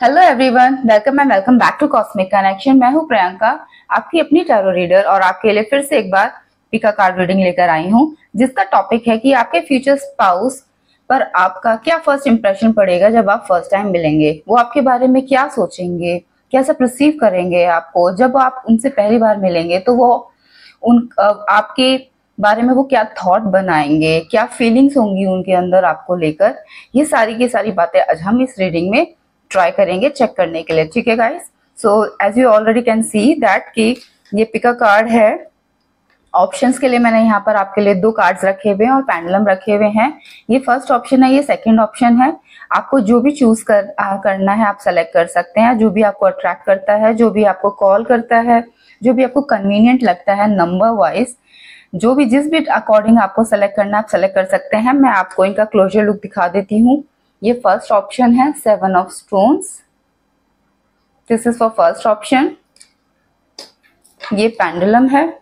Hello everyone, welcome and welcome back to cosmic connection. मैं हूं प्रियंका, आपकी अपनी टैरो रीडर, और आपके लिए फिर से एक बार पिका कार्ड रीडिंग लेकर आई हूं, जिसका टॉपिक है कि आपके फ्यूचर स्पाउस पर आपका क्या फर्स्ट इंप्रेशन पड़ेगा जब आप फर्स्ट टाइम मिलेंगे। वो आपके बारे में क्या सोचेंगे, कैसा परसीव करेंगे आपको जब आप उनसे पहली बार मिलेंगे। तो वो आपके बारे में वो क्या थॉट बनाएंगे, क्या फीलिंग्स होंगी उनके अंदर आपको लेकर। ये सारी की सारी बातें आज हम इस रीडिंग में ट्राई करेंगे चेक करने के लिए। ठीक है guys, so as you already can see that कि ये पिका कार्ड है। ऑप्शंस के लिए मैंने यहाँ पर आपके लिए 2 कार्ड्स रखे हुए हैं और पेंडुलम रखे हुए हैं। ये फर्स्ट ऑप्शन है, ये सेकंड ऑप्शन है। आपको जो भी चूज करना है आप सेलेक्ट कर सकते हैं। जो भी आपको अट्रैक्ट करता है, जो भी आपको कॉल करता है, जो भी आपको कन्वीनियंट लगता है नंबर वाइज, जो भी जिस भी अकॉर्डिंग आपको सेलेक्ट करना है आप सेलेक्ट कर सकते हैं। मैं आपको इनका क्लोजर लुक दिखा देती हूँ। ये फर्स्ट ऑप्शन है 7 of stones, this is for first option. ये पेंडुलम है,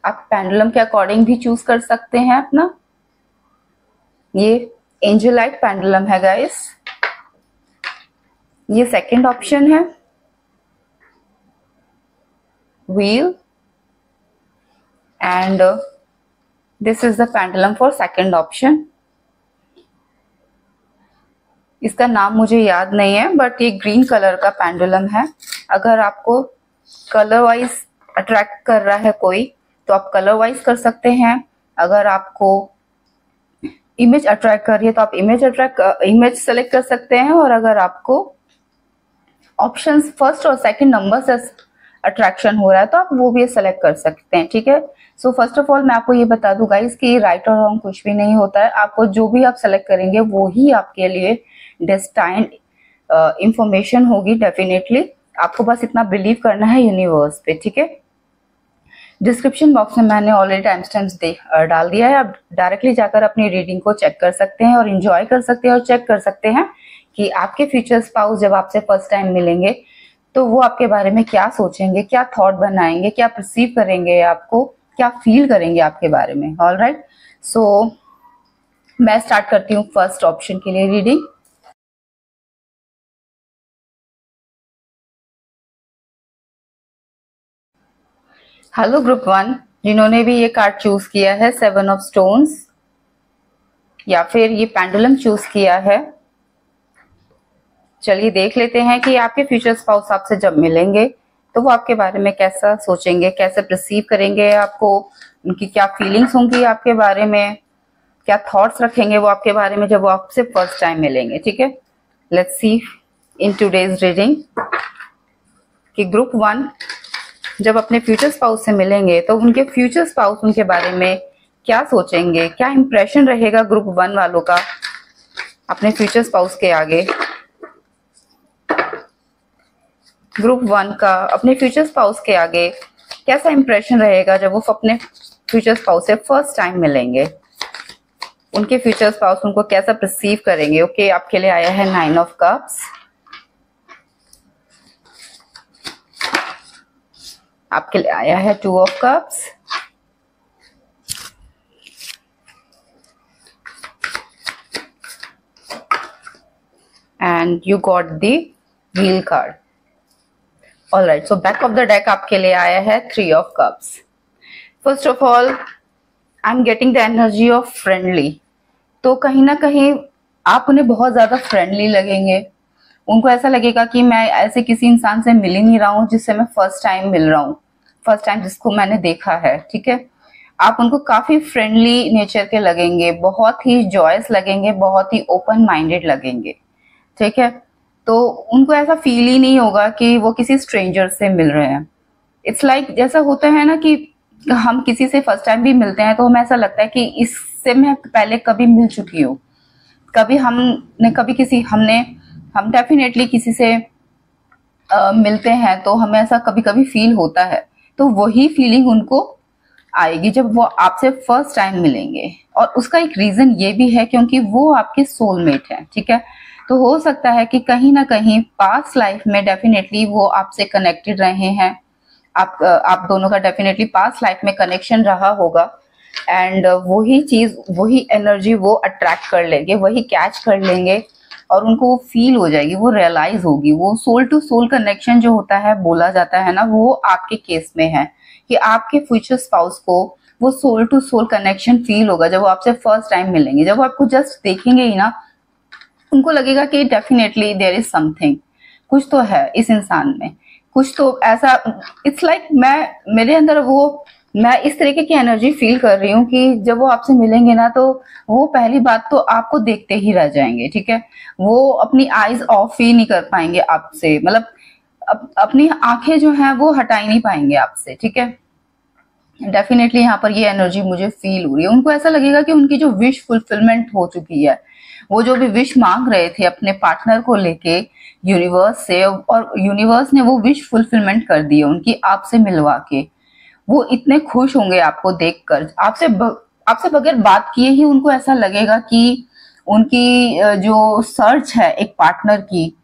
आप पेंडुलम के अकॉर्डिंग भी चूज कर सकते हैं अपना। ये एंजलाइट पेंडुलम है गाइस। ये सेकंड ऑप्शन है wheel, and this is the pendulum for second option. इसका नाम मुझे याद नहीं है, बट ये ग्रीन कलर का पेंडुलम है। अगर आपको कलर वाइज अट्रैक्ट कर रहा है कोई तो आप कलर वाइज कर सकते हैं। अगर आपको इमेज अट्रैक्ट कर रही है तो आप इमेज सेलेक्ट कर सकते हैं। और अगर आपको ऑप्शंस फर्स्ट और सेकंड नंबर से अट्रैक्शन हो रहा है तो आप वो भी सेलेक्ट कर सकते हैं। ठीक है, सो फर्स्ट ऑफ ऑल मैं आपको ये बता दूं गाइस कि राइट और रॉन्ग कुछ भी नहीं होता है। आपको जो भी आप सेलेक्ट करेंगे वो ही आपके लिए डेस्टाइन्ड इंफॉर्मेशन होगी। डेफिनेटली आपको बस इतना बिलीव करना है यूनिवर्स पे। ठीक है, डिस्क्रिप्शन बॉक्स में मैंने ऑलरेडी टाइम स्टैम्प्स डाल दिया है। आप डायरेक्टली जाकर अपनी रीडिंग को चेक कर सकते हैं और एंजॉय कर सकते हैं और चेक कर सकते हैं कि आपके फ्यूचर स्पाउस जब आपसे फर्स्ट टाइम मिलेंगे तो वो आपके बारे में क्या सोचेंगे, क्या थॉट बनाएंगे, क्या परसीव करेंगे, आपको क्या फील करेंगे आपके बारे में। ऑलराइट, सो मैं स्टार्ट करती हूँ फर्स्ट ऑप्शन के लिए रीडिंग। हेलो ग्रुप 1, जिन्होंने भी ये कार्ड चूज किया है 7 ऑफ स्टोन्स या फिर ये पेंडुलम चूज किया है, चलिए देख लेते हैं कि आपके फ्यूचर स्पाउस आपसे जब मिलेंगे तो वो आपके बारे में कैसा सोचेंगे, कैसे परसीव करेंगे आपको, उनकी क्या फीलिंग्स होंगी आपके बारे में, क्या थॉट्स रखेंगे वो आपके बारे में जब वो आपसे फर्स्ट टाइम मिलेंगे। ठीक है, let's C in today's reading कि ग्रुप 1 जब अपने फ्यूचर स्पाउस से मिलेंगे तो उनके फ्यूचर स्पाउस उनके बारे में क्या सोचेंगे, क्या इंप्रेशन रहेगा ग्रुप 1 वालों का अपने फ्यूचर स्पाउस के आगे। ग्रुप 1 का अपने फ्यूचर स्पाउस के आगे कैसा इंप्रेशन रहेगा जब वो अपने फ्यूचर स्पाउस से फर्स्ट टाइम मिलेंगे। उनके फ्यूचर स्पाउस उनको कैसा परसीव करेंगे। ओके, आपके लिए आया है 9 ऑफ कप्स, आपके लिए आया है 2 of cups, and you got the wheel card. Alright, so back of the deck आपके लिए आया है 3 of cups. First of all I am getting the energy of friendly. तो कहीं ना कहीं आप उन्हें बहुत ज्यादा फ्रेंडली लगेंगे। उनको ऐसा लगेगा कि मैं ऐसे किसी इंसान से मिल ही नहीं रहा हूँ जिससे मैं फर्स्ट टाइम मिल रहा हूँ, फर्स्ट टाइम जिसको मैंने देखा है। ठीक है, आप उनको काफी फ्रेंडली नेचर के लगेंगे, बहुत ही जॉयस लगेंगे, बहुत ही ओपन माइंडेड लगेंगे। ठीक है, तो उनको ऐसा फील ही नहीं होगा कि वो किसी स्ट्रेंजर से मिल रहे हैं। इट्स लाइक जैसा होता है ना कि हम किसी से फर्स्ट टाइम भी मिलते हैं तो हमें ऐसा लगता है कि इससे मैं पहले कभी मिल चुकी हूँ, कभी हम डेफिनेटली किसी से मिलते हैं तो हमें ऐसा कभी कभी फील होता है। तो वही फीलिंग उनको आएगी जब वो आपसे फर्स्ट टाइम मिलेंगे। और उसका एक रीजन ये भी है क्योंकि वो आपके सोलमेट है। ठीक है, तो हो सकता है कि कहीं ना कहीं पास्ट लाइफ में डेफिनेटली वो आपसे कनेक्टेड रहे हैं। आप दोनों का डेफिनेटली पास्ट लाइफ में कनेक्शन रहा होगा, एंड वही चीज, वही एनर्जी वो अट्रैक्ट कर लेंगे, वही कैच कर लेंगे और उनको वो फील हो जाएगी, वो रियलाइज होगी। वो सोल टू सोल कनेक्शन जो होता है, बोला जाता है ना, वो आपके केस में है कि आपके फ्यूचर स्पाउस को वो soul to soul connection feel होगा जब वो आपसे फर्स्ट टाइम मिलेंगे। जब वो आपको जस्ट देखेंगे ही ना, उनको लगेगा कि डेफिनेटली देयर इज समथिंग, कुछ तो है इस इंसान में, कुछ तो ऐसा। इट्स लाइक मेरे अंदर मैं इस तरीके की एनर्जी फील कर रही हूँ कि जब वो आपसे मिलेंगे ना, तो वो पहली बात तो आपको देखते ही रह जाएंगे, ठीक है। वो अपनी आईज ऑफ ही नहीं कर पाएंगे आपसे, मतलब अपनी आंखें जो है वो हटा ही नहीं पाएंगे आपसे, ठीक है। डेफिनेटली यहाँ पर ये एनर्जी मुझे फील हो रही है। उनको ऐसा लगेगा कि उनकी जो विश फुलफिलमेंट हो चुकी है, वो जो भी विश मांग रहे थे अपने पार्टनर को लेके यूनिवर्स से, और यूनिवर्स ने वो विश फुलफिलमेंट कर दी है उनकी आपसे मिलवा के। वो इतने खुश होंगे आपको देखकर, आपसे बगैर बात किए ही उनको ऐसा लगेगा कि उनकी जो सर्च है एक पार्टनर की,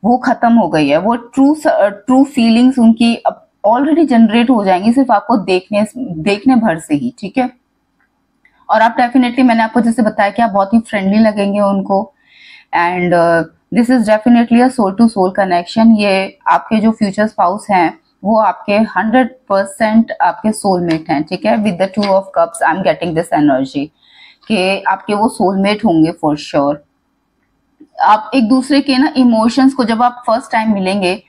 वो खत्म हो गई है। वो ट्रू फीलिंग्स उनकी ऑलरेडी जनरेट हो जाएंगी सिर्फ आपको देखने भर से ही, ठीक है। और आप डेफिनेटली, मैंने आपको जैसे बताया कि आप बहुत ही फ्रेंडली लगेंगे उनको, and this is definitely a soul to soul connection. ये आपके जो फ्यूचर स्पाउस हैं वो आपके 100% आपके सोलमेट हैं, ठीक है। With the 2 of cups I am getting this energy कि आपके वो सोलमेट होंगे फॉर श्योर। आप एक दूसरे के ना इमोशंस को, जब आप फर्स्ट टाइम मिलेंगे,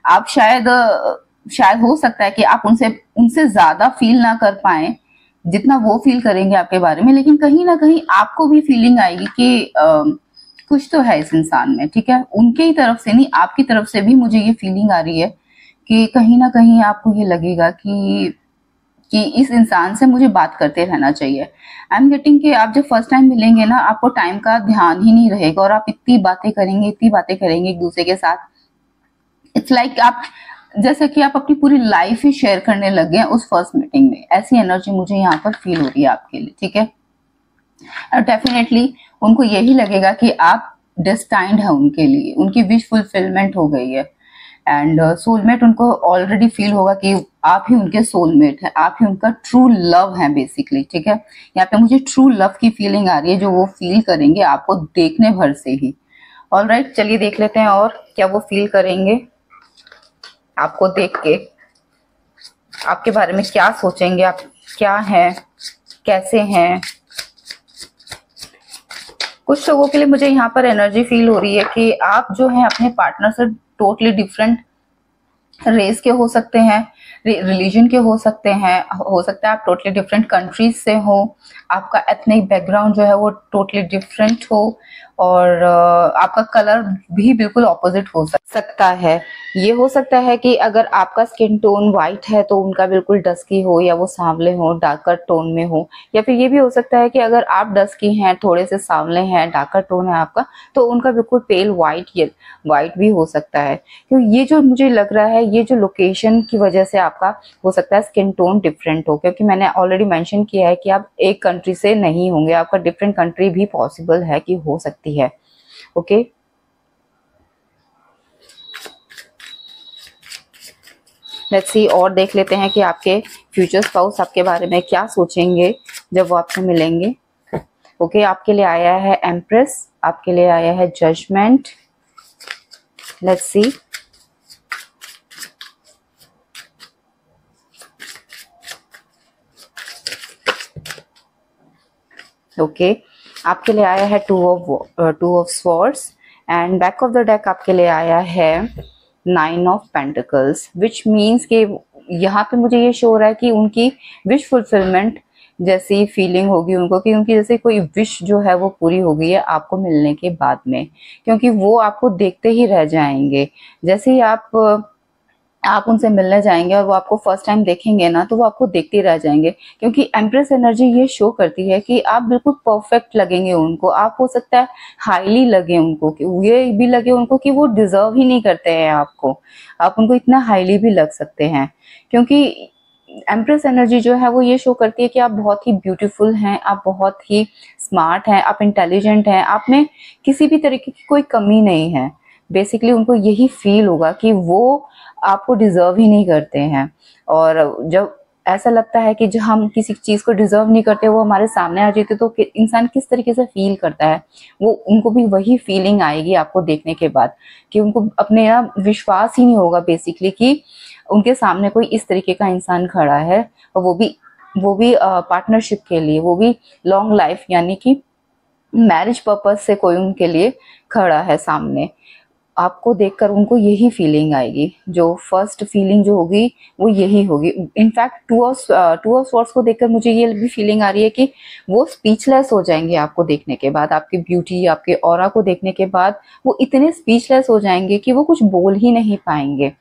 आप शायद हो सकता है कि आप उनसे ज्यादा फील ना कर पाए जितना वो फील करेंगे आपके बारे में, लेकिन कहीं ना कहीं आपको भी फीलिंग आएगी कि कुछ तो है इस इंसान में, ठीक है। उनके ही तरफ से नहीं, आपकी तरफ से भी मुझे ये फीलिंग आ रही है कि कहीं ना कहीं आपको ये लगेगा कि इस इंसान से मुझे बात करते रहना चाहिए। आई एम गेटिंग कि आप जब फर्स्ट टाइम मिलेंगे ना, आपको टाइम का ध्यान ही नहीं रहेगा और आप इतनी बातें करेंगे एक दूसरे के साथ। इट्स लाइक आप जैसे कि आप अपनी पूरी लाइफ ही शेयर करने लग गए उस फर्स्ट मीटिंग में। ऐसी एनर्जी मुझे यहाँ पर फील हो रही है आपके लिए, ठीक है। और डेफिनेटली उनको यही लगेगा कि आप डेस्टाइंड है उनके लिए, उनकी विश फुलफिलमेंट हो गई है। एंड सोलमेट उनको ऑलरेडी फील होगा कि आप ही उनके सोलमेट है, आप ही उनका ट्रू लव है बेसिकली, ठीक है। यहाँ पे मुझे ट्रू लव की फीलिंग आ रही है जो वो फील करेंगे आपको देखने भर से ही। ऑलराइट, चलिए देख लेते हैं और क्या वो फील करेंगे आपको देख के, आपके बारे में क्या सोचेंगे, आप क्या हैं, कैसे हैं। कुछ लोगों के लिए मुझे यहाँ पर एनर्जी फील हो रही है कि आप जो हैं अपने पार्टनर से टोटली डिफरेंट रेस के हो सकते हैं, रिलीजन के हो सकते हैं, हो सकता है आप टोटली डिफरेंट कंट्रीज से हो, आपका एथनिक बैकग्राउंड जो है वो टोटली डिफरेंट हो, और आपका कलर भी बिल्कुल ऑपोजिट हो सकता है। ये हो सकता है कि अगर आपका स्किन टोन वाइट है तो उनका बिल्कुल डस्की हो, या वो सांवले हो, डार्कर टोन में हो। या फिर ये भी हो सकता है कि अगर आप डस्की हैं, थोड़े से सांवले हैं, डार्कर टोन है आपका, तो उनका बिल्कुल पेल वाइट भी हो सकता है। क्योंकि ये जो मुझे लग रहा है, ये जो लोकेशन की वजह से आपका हो सकता है स्किन टोन डिफरेंट हो, क्योंकि मैंने ऑलरेडी मेंशन किया है कि आप एक कंट्री से नहीं होंगे, आपका डिफरेंट कंट्री भी पॉसिबल है कि हो सकती है। ओके, लेट्स सी, और देख लेते हैं कि आपके फ्यूचर स्पाउस आपके बारे में क्या सोचेंगे जब वो आपसे मिलेंगे। ओके, आपके लिए आया है एम्प्रेस, आपके लिए आया है जजमेंट। लेट्स सी, ओके, आपके लिए आया है two of swords, and back of the deck आपके लिए आया है 9 ऑफ पेंटिकल्स, विच मीन्स कि यहाँ पे मुझे ये शो हो रहा है कि उनकी विश फुलफिलमेंट जैसी फीलिंग होगी उनको, कि उनकी जैसे कोई विश जो है वो पूरी हो गई है आपको मिलने के बाद में, क्योंकि वो आपको देखते ही रह जाएंगे। जैसे ही आप उनसे मिलने जाएंगे और वो आपको फर्स्ट टाइम देखेंगे ना, तो वो आपको देखते रह जाएंगे, क्योंकि एम्प्रेस एनर्जी ये शो करती है कि आप बिल्कुल परफेक्ट लगेंगे उनको। आप हो सकता है हाईली लगे उनको, कि ये भी लगे उनको कि वो डिजर्व ही नहीं करते हैं आपको, आप उनको इतना हाईली भी लग सकते हैं। क्योंकि एम्प्रेस एनर्जी जो है वो ये शो करती है कि आप बहुत ही ब्यूटीफुल हैं, आप बहुत ही स्मार्ट हैं, आप इंटेलिजेंट हैं, आप में किसी भी तरीके की कोई कमी नहीं है। बेसिकली उनको यही फील होगा कि वो आपको डिजर्व ही नहीं करते हैं। और जब ऐसा लगता है कि जो हम किसी चीज को डिजर्व नहीं करते वो हमारे सामने आ जाती है, तो इंसान किस तरीके से फील करता है, वो उनको भी वही फीलिंग आएगी आपको देखने के बाद, कि उनको अपने ना विश्वास ही नहीं होगा बेसिकली कि उनके सामने कोई इस तरीके का इंसान खड़ा है, और वो भी पार्टनरशिप के लिए, वो भी लॉन्ग लाइफ यानी कि मैरिज पर्पज से कोई उनके लिए खड़ा है सामने। आपको देखकर उनको यही फीलिंग आएगी, जो फर्स्ट फीलिंग जो होगी वो यही होगी। इनफैक्ट टू ऑफ स्वॉर्ड्स को देखकर मुझे ये भी फीलिंग आ रही है कि वो स्पीचलेस हो जाएंगे आपको देखने के बाद, आपकी ब्यूटी, आपके ऑरा को देखने के बाद वो इतने स्पीचलेस हो जाएंगे कि वो कुछ बोल ही नहीं पाएंगे।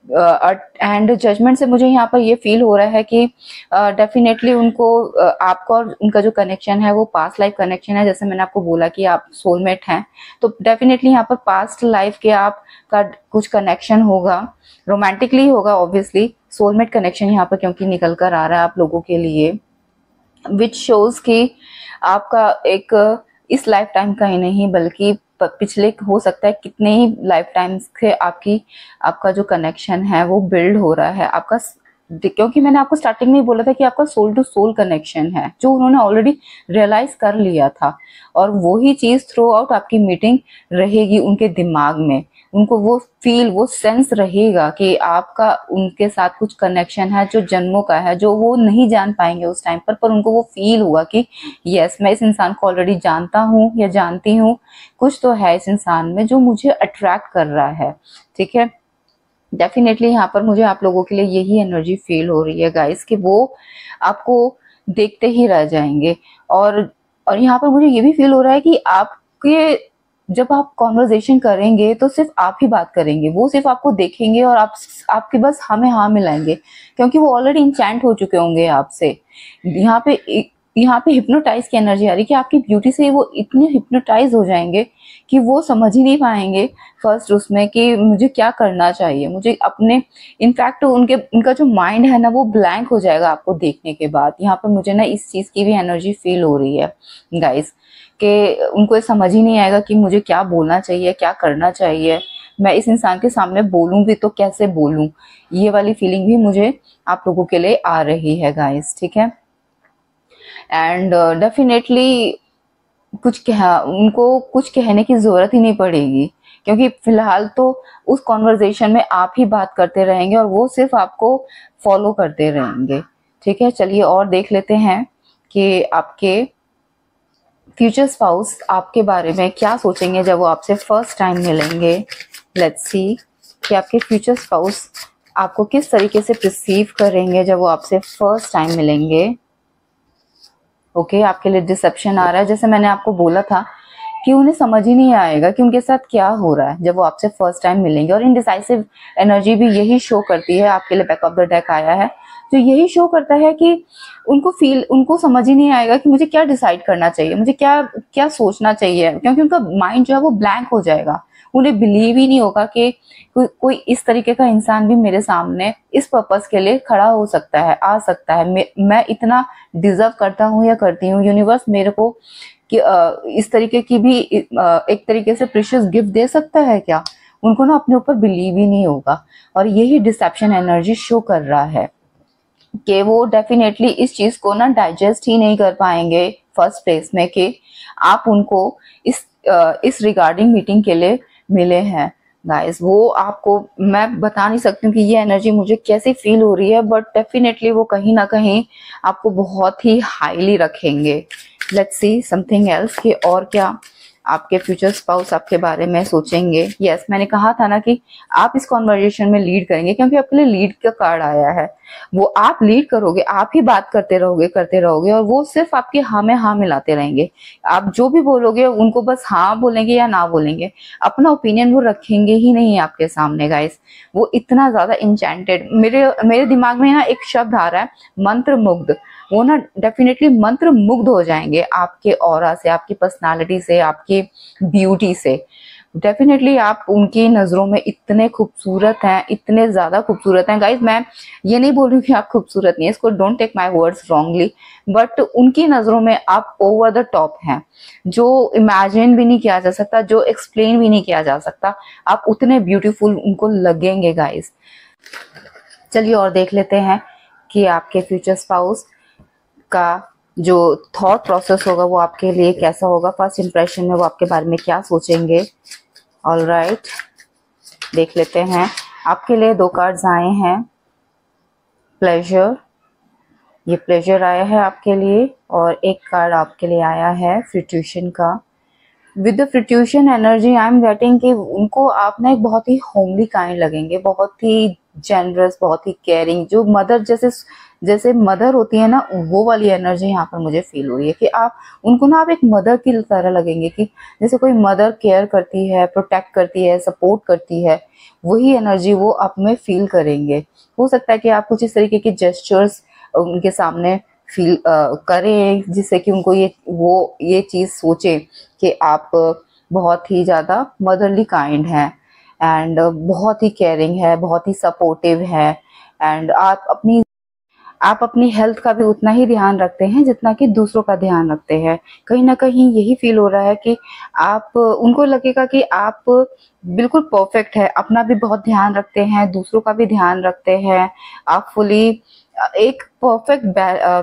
एंड जजमेंट से मुझे यहाँ पर ये फील हो रहा है कि डेफिनेटली उनको आपका और उनका जो कनेक्शन है वो पास्ट लाइफ कनेक्शन है। जैसे मैंने आपको बोला कि आप सोलमेट हैं, तो डेफिनेटली यहाँ पर पास्ट लाइफ के आपका कुछ कनेक्शन होगा, रोमांटिकली होगा ऑब्वियसली, सोलमेट कनेक्शन यहाँ पर क्योंकि निकल कर आ रहा है आप लोगों के लिए, विच शोज कि आपका एक इस लाइफ टाइम का ही नहीं बल्कि पिछले हो सकता है कितने ही लाइफ टाइम्स के आपका जो कनेक्शन है वो बिल्ड हो रहा है आपका, क्योंकि मैंने आपको स्टार्टिंग में ही बोला था कि आपका सोल टू सोल कनेक्शन है जो उन्होंने ऑलरेडी रियलाइज कर लिया था, और वही चीज थ्रू आउट आपकी मीटिंग रहेगी उनके दिमाग में। उनको वो फील, वो सेंस रहेगा कि आपका उनके साथ कुछ कनेक्शन है जो जन्मों का है, जो वो नहीं जान पाएंगे उस टाइम पर उनको वो फील होगा कि यस मैं इस इंसान को ऑलरेडी जानता हूँ या जानती हूँ, कुछ तो है इस इंसान में जो मुझे अट्रैक्ट कर रहा है। ठीक है, डेफिनेटली यहाँ पर मुझे आप लोगों के लिए यही एनर्जी फील हो रही है गाइस, कि वो आपको देखते ही रह जाएंगे। और यहाँ पर मुझे ये भी फील हो रहा है कि आपके जब आप कॉन्वर्जेशन करेंगे तो सिर्फ आप ही बात करेंगे, वो सिर्फ आपको देखेंगे और आपके बस हाँ में हाँ मिलाएंगे, क्योंकि वो ऑलरेडी इंचैंट हो चुके होंगे आपसे। यहाँ पे हिप्नोटाइज की एनर्जी आ रही है कि आपकी ब्यूटी से वो इतने हिप्नोटाइज हो जाएंगे कि वो समझ ही नहीं पाएंगे फर्स्ट उसमें कि मुझे क्या करना चाहिए, मुझे अपने, इनफैक्ट उनका जो माइंड है ना वो ब्लैंक हो जाएगा आपको देखने के बाद। यहाँ पे मुझे ना इस चीज की भी एनर्जी फील हो रही है गाइस, कि उनको ये समझ ही नहीं आएगा कि मुझे क्या बोलना चाहिए, क्या करना चाहिए, मैं इस इंसान के सामने बोलूं भी तो कैसे बोलूं। ये वाली फीलिंग भी मुझे आप लोगों के लिए आ रही है गाइस। ठीक है, एंड डेफिनेटली उनको कुछ कहने की जरूरत ही नहीं पड़ेगी, क्योंकि फिलहाल तो उस कॉन्वर्जेशन में आप ही बात करते रहेंगे और वो सिर्फ आपको फॉलो करते रहेंगे। ठीक है, चलिए और देख लेते हैं कि आपके फ्यूचर स्पाउस आपके बारे में क्या सोचेंगे जब वो आपसे फर्स्ट टाइम मिलेंगे। लेट्स सी कि आपके फ्यूचर स्पाउस आपको किस तरीके से रिसीव करेंगे जब वो आपसे फर्स्ट टाइम मिलेंगे। ओके, आपके लिए डिसेप्शन आ रहा है। जैसे मैंने आपको बोला था कि उन्हें समझ ही नहीं आएगा कि उनके साथ क्या हो रहा है जब वो आपसे फर्स्ट टाइम मिलेंगे। और इनडिसाइसिव एनर्जी भी यही शो करती है, आपके लिए बैक ऑफ द डेक आया है जो यही शो करता है कि उनको समझ ही नहीं आएगा कि मुझे क्या डिसाइड करना चाहिए, मुझे क्या क्या सोचना चाहिए, क्योंकि उनका माइंड जो है वो ब्लैंक हो जाएगा। उन्हें बिलीव ही नहीं होगा कि कोई इस तरीके का इंसान भी मेरे सामने इस पर्पस के लिए खड़ा हो सकता है, आ सकता है। मैं इतना डिजर्व करता हूँ या करती हूँ, यूनिवर्स मेरे को कि इस तरीके की भी एक तरीके से प्रीशियस गिफ्ट दे सकता है क्या। उनको ना अपने ऊपर बिलीव ही नहीं होगा, और यही डिसेप्शन एनर्जी शो कर रहा है कि वो डेफिनेटली इस चीज को ना डाइजेस्ट ही नहीं कर पाएंगे फर्स्ट प्लेस में, कि आप उनको इस रिगार्डिंग मीटिंग के लिए मिले हैं गाइस। वो आपको मैं बता नहीं सकती हूँ कि ये एनर्जी मुझे कैसी फील हो रही है, बट डेफिनेटली वो कहीं ना कहीं आपको बहुत ही हाईली रखेंगे। लेट्स सी समथिंग एल्स कि और क्या आपके फ्यूचर स्पाउस आपके बारे में सोचेंगे। यस, मैंने कहा था ना कि आप इस कॉन्वर्जेशन में लीड करेंगे, क्योंकि आपके लिए लीड का कार्ड आया है। वो आप लीड करोगे, आप ही बात करते रहोगे और वो सिर्फ आपके हाँ में हाँ मिलाते रहेंगे। आप जो भी बोलोगे उनको बस हाँ बोलेंगे या ना बोलेंगे, अपना ओपिनियन वो रखेंगे ही नहीं आपके सामने गाइस। वो इतना ज्यादा इंचेंटेड, मेरे दिमाग में ना एक शब्द आ रहा है, मंत्र मुग्ध। वो ना डेफिनेटली मंत्र मुग्ध हो जाएंगे आपके ऑरा से, आपकी पर्सनालिटी से, आपकी ब्यूटी से। डेफिनेटली आप उनकी नजरों में इतने खूबसूरत हैं, इतने ज्यादा खूबसूरत हैं गाइज। मैं ये नहीं बोल रही हूँ कि आप खूबसूरत नहीं है, इसको don't take my words wrongly, but उनकी नजरों में आप ओवर द टॉप हैं, जो इमेजिन भी नहीं किया जा सकता, जो एक्सप्लेन भी नहीं किया जा सकता। आप उतने ब्यूटीफुल उनको लगेंगे गाइज। चलिए और देख लेते हैं कि आपके फ्यूचर स्पाउस का जो थॉट प्रोसेस होगा वो आपके लिए कैसा होगा, फर्स्ट इंप्रेशन में वो आपके बारे में क्या सोचेंगे। ऑलराइट, देख लेते हैं। आपके लिए 2 कार्ड्स आए हैं। प्लेजर, ये प्लेजर आया है आपके लिए, और एक कार्ड आपके लिए आया है फ्रूट्यूशन का। With the fruition energy I am getting कि उनको आप ना एक बहुत ही होमली काइंड लगेंगे, बहुत ही जेनरस, बहुत ही केयरिंग, जो मदर जैसे मदर होती है ना, वो वाली एनर्जी यहाँ पर मुझे फील हो रही है कि आप उनको ना आप एक मदर की तरह लगेंगे, कि जैसे कोई मदर केयर करती है, प्रोटेक्ट करती है, सपोर्ट करती है, वही एनर्जी वो आप में फील करेंगे। हो सकता है कि आप कुछ इस तरीके के जेस्चर्स उनके सामने फील करें, जिससे कि उनको ये चीज़ सोचे कि आप बहुत ही ज़्यादा मदरली काइंड हैं, एंड बहुत ही केयरिंग है, बहुत ही सपोर्टिव है, एंड आप अपनी हेल्थ का भी उतना ही ध्यान रखते हैं जितना कि दूसरों का ध्यान रखते हैं। कहीं ना कहीं यही फील हो रहा है कि आप, उनको लगेगा कि आप बिल्कुल परफेक्ट है, अपना भी बहुत ध्यान रखते हैं, दूसरों का भी ध्यान रखते हैं, आप फुली एक परफेक्ट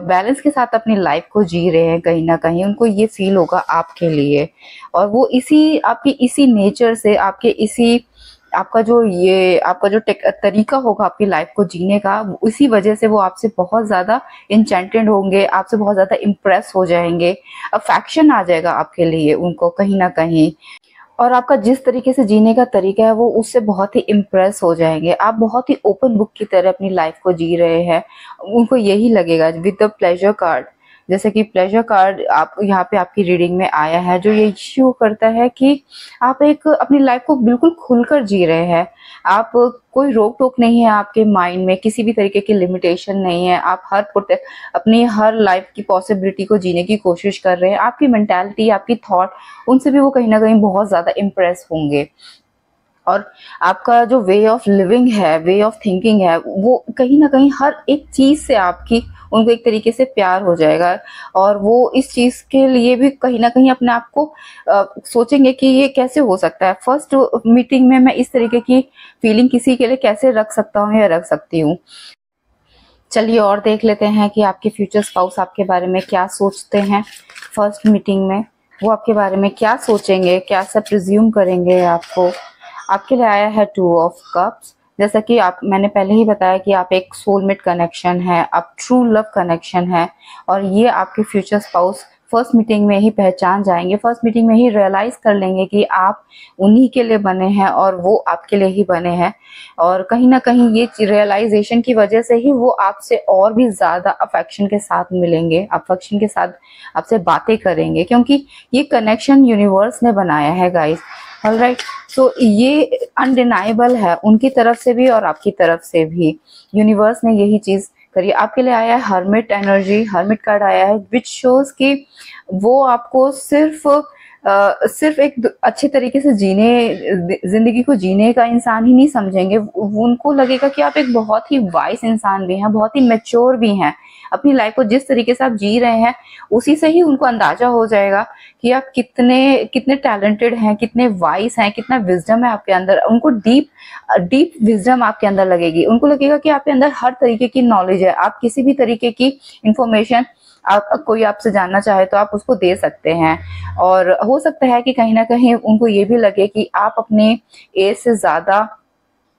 बैलेंस के साथ अपनी लाइफ को जी रहे हैं। कहीं ना कहीं उनको ये फील होगा आपके लिए, और वो आपकी इसी नेचर से, आपका जो तरीका होगा आपकी लाइफ को जीने का, इसी वजह से वो आपसे बहुत ज्यादा इंचेंटेड होंगे, आपसे बहुत ज्यादा इम्प्रेस हो जाएंगे, अफेक्शन आ जाएगा आपके लिए उनको कहीं ना कहीं, और आपका जिस तरीके से जीने का तरीका है वो उससे बहुत ही इम्प्रेस हो जाएंगे। आप बहुत ही ओपन बुक की तरह अपनी लाइफ को जी रहे हैं, उनको यही लगेगा। विद द प्लेजर कार्ड, जैसे कि प्लेजर कार्ड आप यहाँ पे आपकी रीडिंग में आया है, जो ये शो करता है कि आप एक अपनी लाइफ को बिल्कुल खुलकर जी रहे हैं। आप, कोई रोक टोक नहीं है आपके माइंड में, किसी भी तरीके की लिमिटेशन नहीं है, आप अपनी हर लाइफ की पॉसिबिलिटी को जीने की कोशिश कर रहे हैं। आपकी मेंटालिटी, आपकी थॉट, उनसे भी वो कहीं ना कहीं बहुत ज्यादा इम्प्रेस होंगे, और आपका जो वे ऑफ लिविंग है, वे ऑफ थिंकिंग है, वो कहीं ना कहीं हर एक चीज से आपकी उनको एक तरीके से प्यार हो जाएगा, और वो इस चीज के लिए भी कहीं ना कहीं अपने आप को सोचेंगे कि ये कैसे हो सकता है। फर्स्ट मीटिंग में मैं इस तरीके की फीलिंग किसी के लिए कैसे रख सकता हूँ या रख सकती हूँ। चलिए और देख लेते हैं कि आपके फ्यूचर स्पाउस आपके बारे में क्या सोचते हैं। फर्स्ट मीटिंग में वो आपके बारे में क्या सोचेंगे, क्या सब प्रिज्यूम करेंगे आपको। आपके लिए आया है 2 ऑफ कप्स। जैसा कि मैंने पहले ही बताया कि आप एक सोलमेट कनेक्शन है, आप ट्रू लव कनेक्शन है, और ये आपके फ्यूचर स्पाउस फर्स्ट मीटिंग में ही पहचान जाएंगे, फर्स्ट मीटिंग में ही रियलाइज कर लेंगे कि आप उन्हीं के लिए बने हैं और वो आपके लिए ही बने हैं, और कहीं ना कहीं ये रियलाइजेशन की वजह से ही वो आपसे और भी ज्यादा अफेक्शन के साथ मिलेंगे, अफेक्शन के साथ आपसे बातें करेंगे, क्योंकि ये कनेक्शन यूनिवर्स ने बनाया है गाइस। ऑलराइट, सो ये अनडिनाइबल है उनकी तरफ से भी और आपकी तरफ से भी, यूनिवर्स ने यही चीज करिए। आपके लिए आया है हर्मिट एनर्जी, हर्मिट कार्ड आया है, विच शोज कि वो आपको सिर्फ एक अच्छे तरीके से जिंदगी को जीने का इंसान ही नहीं समझेंगे, उनको लगेगा कि आप एक बहुत ही वाइस इंसान भी हैं, बहुत ही मैच्योर भी हैं। अपनी लाइफ को जिस तरीके से आप जी रहे हैं उसी से ही उनको अंदाजा हो जाएगा कि आप कितने टैलेंटेड हैं, कितने वाइस हैं, कितना विजडम है आपके अंदर। उनको डीप विजडम आपके अंदर लगेगी, उनको लगेगा कि आपके अंदर हर तरीके की नॉलेज है, आप किसी भी तरीके की इंफॉर्मेशन कोई आपसे जानना चाहे तो आप उसको दे सकते हैं। और हो सकता है कि कहीं ना कहीं उनको ये भी लगे कि आप अपने एज से ज्यादा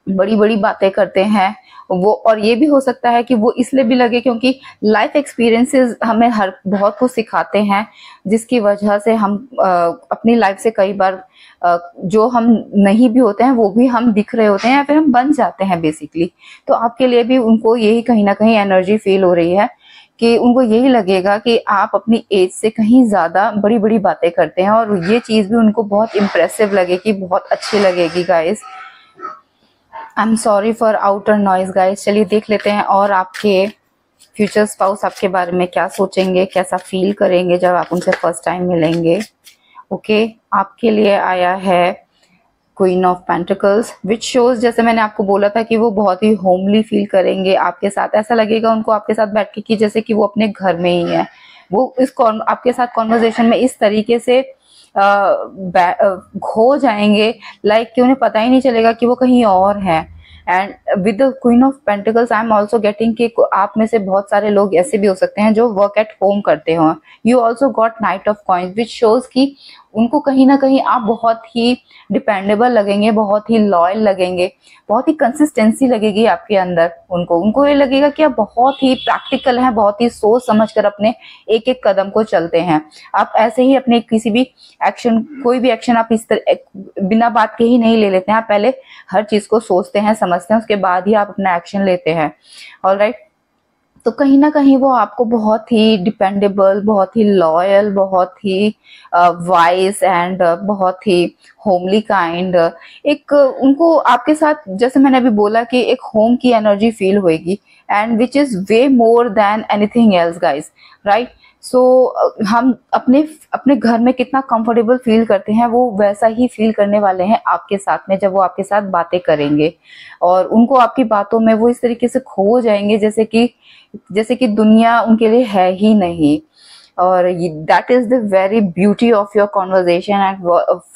बड़ी बड़ी बातें करते हैं वो, और ये भी हो सकता है कि वो इसलिए भी लगे क्योंकि लाइफ एक्सपीरियंसेस हमें बहुत कुछ सिखाते हैं, जिसकी वजह से हम अपनी लाइफ से कई बार जो हम नहीं भी होते हैं वो भी हम दिख रहे होते हैं या फिर हम बन जाते हैं बेसिकली। तो आपके लिए भी उनको यही कहीं ना कहीं एनर्जी फील हो रही है कि उनको यही लगेगा कि आप अपनी एज से कहीं ज्यादा बड़ी बड़ी बातें करते हैं, और ये चीज भी उनको बहुत इम्प्रेसिव लगेगी, बहुत अच्छी लगेगी guys. I am sorry for outer noise guys. चलिए देख लेते हैं और आपके फ्यूचर स्पाउस आपके बारे में क्या सोचेंगे, कैसा फील करेंगे जब आप उनसे फर्स्ट टाइम मिलेंगे। ओके, आपके लिए आया है queen of pentacles, which shows, जैसे मैंने आपको बोला था कि वो बहुत ही होमली फील करेंगे आपके साथ, ऐसा लगेगा उनको आपके साथ बैठ के कि जैसे कि वो अपने घर में ही है। वो आपके साथ कॉन्वर्जेशन में इस तरीके से खो जाएंगे, लाइक कि उन्हें पता ही नहीं चलेगा कि वो कहीं और है, and with the queen of pentacles I am also getting कि आप में से बहुत सारे लोग ऐसे भी हो सकते हैं जो वर्क एट होम करते हो। You also got night of coins which shows कि उनको कहीं ना कहीं आप बहुत ही डिपेंडेबल लगेंगे, बहुत ही लॉयल लगेंगे, बहुत ही कंसिस्टेंसी लगेगी आपके अंदर। उनको ये लगेगा कि आप बहुत ही प्रैक्टिकल हैं, बहुत ही सोच समझ कर अपने एक एक कदम को चलते हैं। आप ऐसे ही अपने किसी भी एक्शन, कोई भी एक्शन आप इस तरह बिना बात के ही नहीं ले लेते हैं। आप पहले हर चीज को सोचते हैं, समझते हैं, उसके बाद ही आप अपना एक्शन लेते हैं। ऑलराइट, तो कहीं ना कहीं वो आपको बहुत ही डिपेंडेबल, बहुत ही लॉयल, बहुत ही वाइज एंड बहुत ही होमली काइंड, एक उनको आपके साथ, जैसे मैंने अभी बोला कि एक होम की एनर्जी फील होएगी and which is way more than anything else guys, right. So हम अपने घर में कितना कंफर्टेबल फील करते हैं वो वैसा ही फील करने वाले हैं आपके साथ में, जब वो आपके साथ बातें करेंगे और उनको आपकी बातों में वो इस तरीके से खो जाएंगे जैसे कि दुनिया उनके लिए है ही नहीं। और that is the very beauty of your conversation and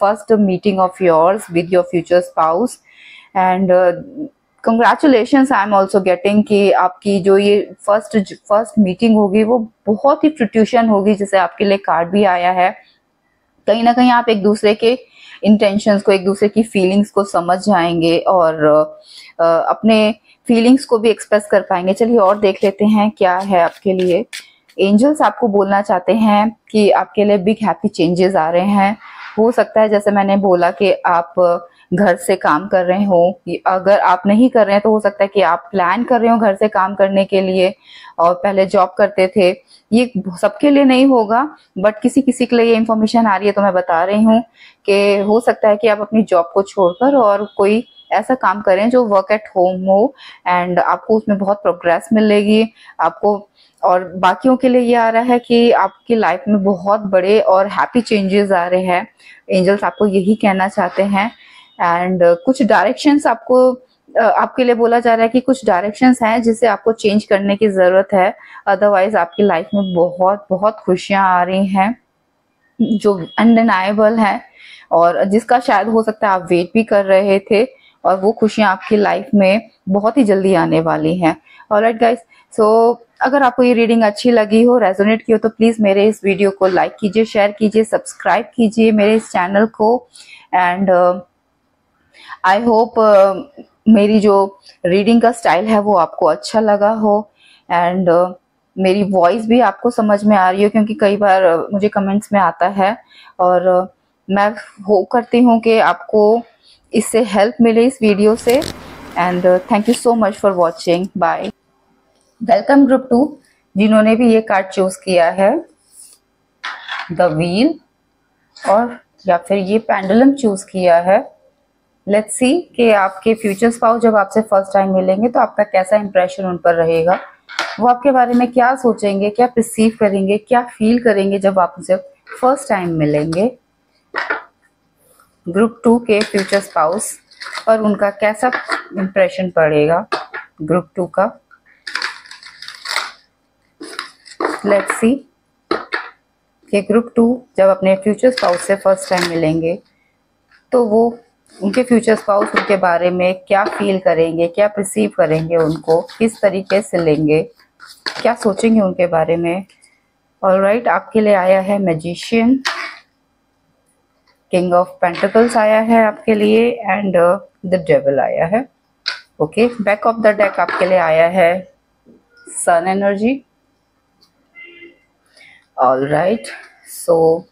first meeting of yours with your future spouse. And congratulations I am also getting कि आपकी जो ये फर्स्ट मीटिंग होगी वो बहुत ही फ्रूटिशन होगी, जैसे आपके लिए कार्ड भी आया है। कहीं ना कहीं आप एक दूसरे के इंटेंशंस को, एक दूसरे की फीलिंग्स को समझ जाएंगे और अपने फीलिंग्स को भी एक्सप्रेस कर पाएंगे। चलिए और देख लेते हैं क्या है आपके लिए। एंजल्स आपको बोलना चाहते हैं कि आपके लिए बिग हैप्पी चेंजेस आ रहे हैं। हो सकता है जैसे मैंने बोला कि आप घर से काम कर रहे हो, अगर आप नहीं कर रहे हैं तो हो सकता है कि आप प्लान कर रहे हो घर से काम करने के लिए और पहले जॉब करते थे। ये सबके लिए नहीं होगा, बट किसी किसी के लिए ये इन्फॉर्मेशन आ रही है तो मैं बता रही हूँ कि हो सकता है कि आप अपनी जॉब को छोड़कर और कोई ऐसा काम करें जो वर्क एट होम हो एंड आपको उसमें बहुत प्रोग्रेस मिलेगी आपको। और बाकियों के लिए ये आ रहा है कि आपकी लाइफ में बहुत बड़े और हैप्पी चेंजेस आ रहे हैं। एंजल्स आपको यही कहना चाहते हैं। एंड कुछ डायरेक्शंस आपके लिए बोला जा रहा है कि कुछ डायरेक्शंस हैं जिसे आपको चेंज करने की जरूरत है, अदरवाइज आपकी लाइफ में बहुत बहुत खुशियां आ रही हैं जो अनडिनाएबल है और जिसका शायद हो सकता है आप वेट भी कर रहे थे, और वो खुशियां आपकी लाइफ में बहुत ही जल्दी आने वाली हैं। ऑलराइट गाइस, सो अगर आपको ये रीडिंग अच्छी लगी हो, रेजोनेट की हो, तो प्लीज मेरे इस वीडियो को लाइक कीजिए, शेयर कीजिए, सब्सक्राइब कीजिए मेरे इस चैनल को। एंड आई होप मेरी जो रीडिंग का स्टाइल है वो आपको अच्छा लगा हो एंड मेरी वॉइस भी आपको समझ में आ रही हो, क्योंकि कई बार मुझे कमेंट्स में आता है और मैं होप करती हूँ कि आपको इससे हेल्प मिले इस वीडियो से। And thank you so much for watching, bye. Welcome group 2 जिन्होंने भी ये कार्ड चूज किया है, द व्हील, और या फिर ये पेंडुलम चूज किया है। लेट्स सी कि आपके फ्यूचर स्पाउस जब आपसे फर्स्ट टाइम मिलेंगे तो आपका कैसा इंप्रेशन उन पर रहेगा, वो आपके बारे में क्या सोचेंगे, क्या परसीव करेंगे, क्या फील करेंगे जब आप उनसे फर्स्ट टाइम मिलेंगे। ग्रुप 2 के फ्यूचर स्पाउस पर उनका कैसा इंप्रेशन पड़ेगा ग्रुप 2 का। लेट्स सी कि ग्रुप 2 जब अपने फ्यूचर स्पाउस से फर्स्ट टाइम मिलेंगे तो वो उनके फ्यूचर स्पाउस उनके बारे में क्या फील करेंगे, क्या परसीव करेंगे, उनको किस तरीके से लेंगे, क्या सोचेंगे उनके बारे में। ऑलराइट, आपके लिए आया है मैजिशियन, किंग ऑफ पेंटिकल्स आया है आपके लिए एंड द डेविल आया है। Okay, back of the deck आपके लिए आया है sun energy. Alright, so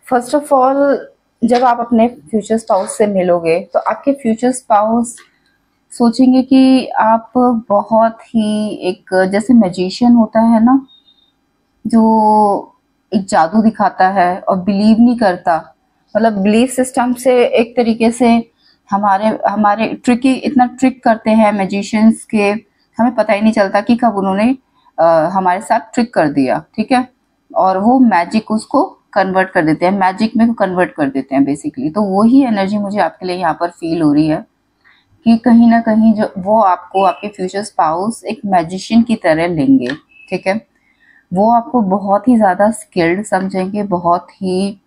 first of all जब आप अपने फ्यूचर स्पाउस से मिलोगे तो आपके फ्यूचर स्पाउस सोचेंगे कि आप बहुत ही एक जैसे मैजिशियन होता है ना, जो एक जादू दिखाता है और बिलीव नहीं करता, मतलब बिलीफ सिस्टम से एक तरीके से हमारे इतना ट्रिक करते हैं मैजिशियंस के, हमें पता ही नहीं चलता कि कब उन्होंने हमारे साथ ट्रिक कर दिया, ठीक है, और वो मैजिक उसको कन्वर्ट कर देते हैं, मैजिक में कन्वर्ट कर देते हैं बेसिकली। तो वही एनर्जी मुझे आपके लिए यहाँ पर फील हो रही है कि कहीं ना कहीं जो वो आपको आपके फ्यूचर स्पाउस एक मैजिशियन की तरह लेंगे, ठीक है। वो आपको बहुत ही ज़्यादा स्किल्ड समझेंगे, बहुत ही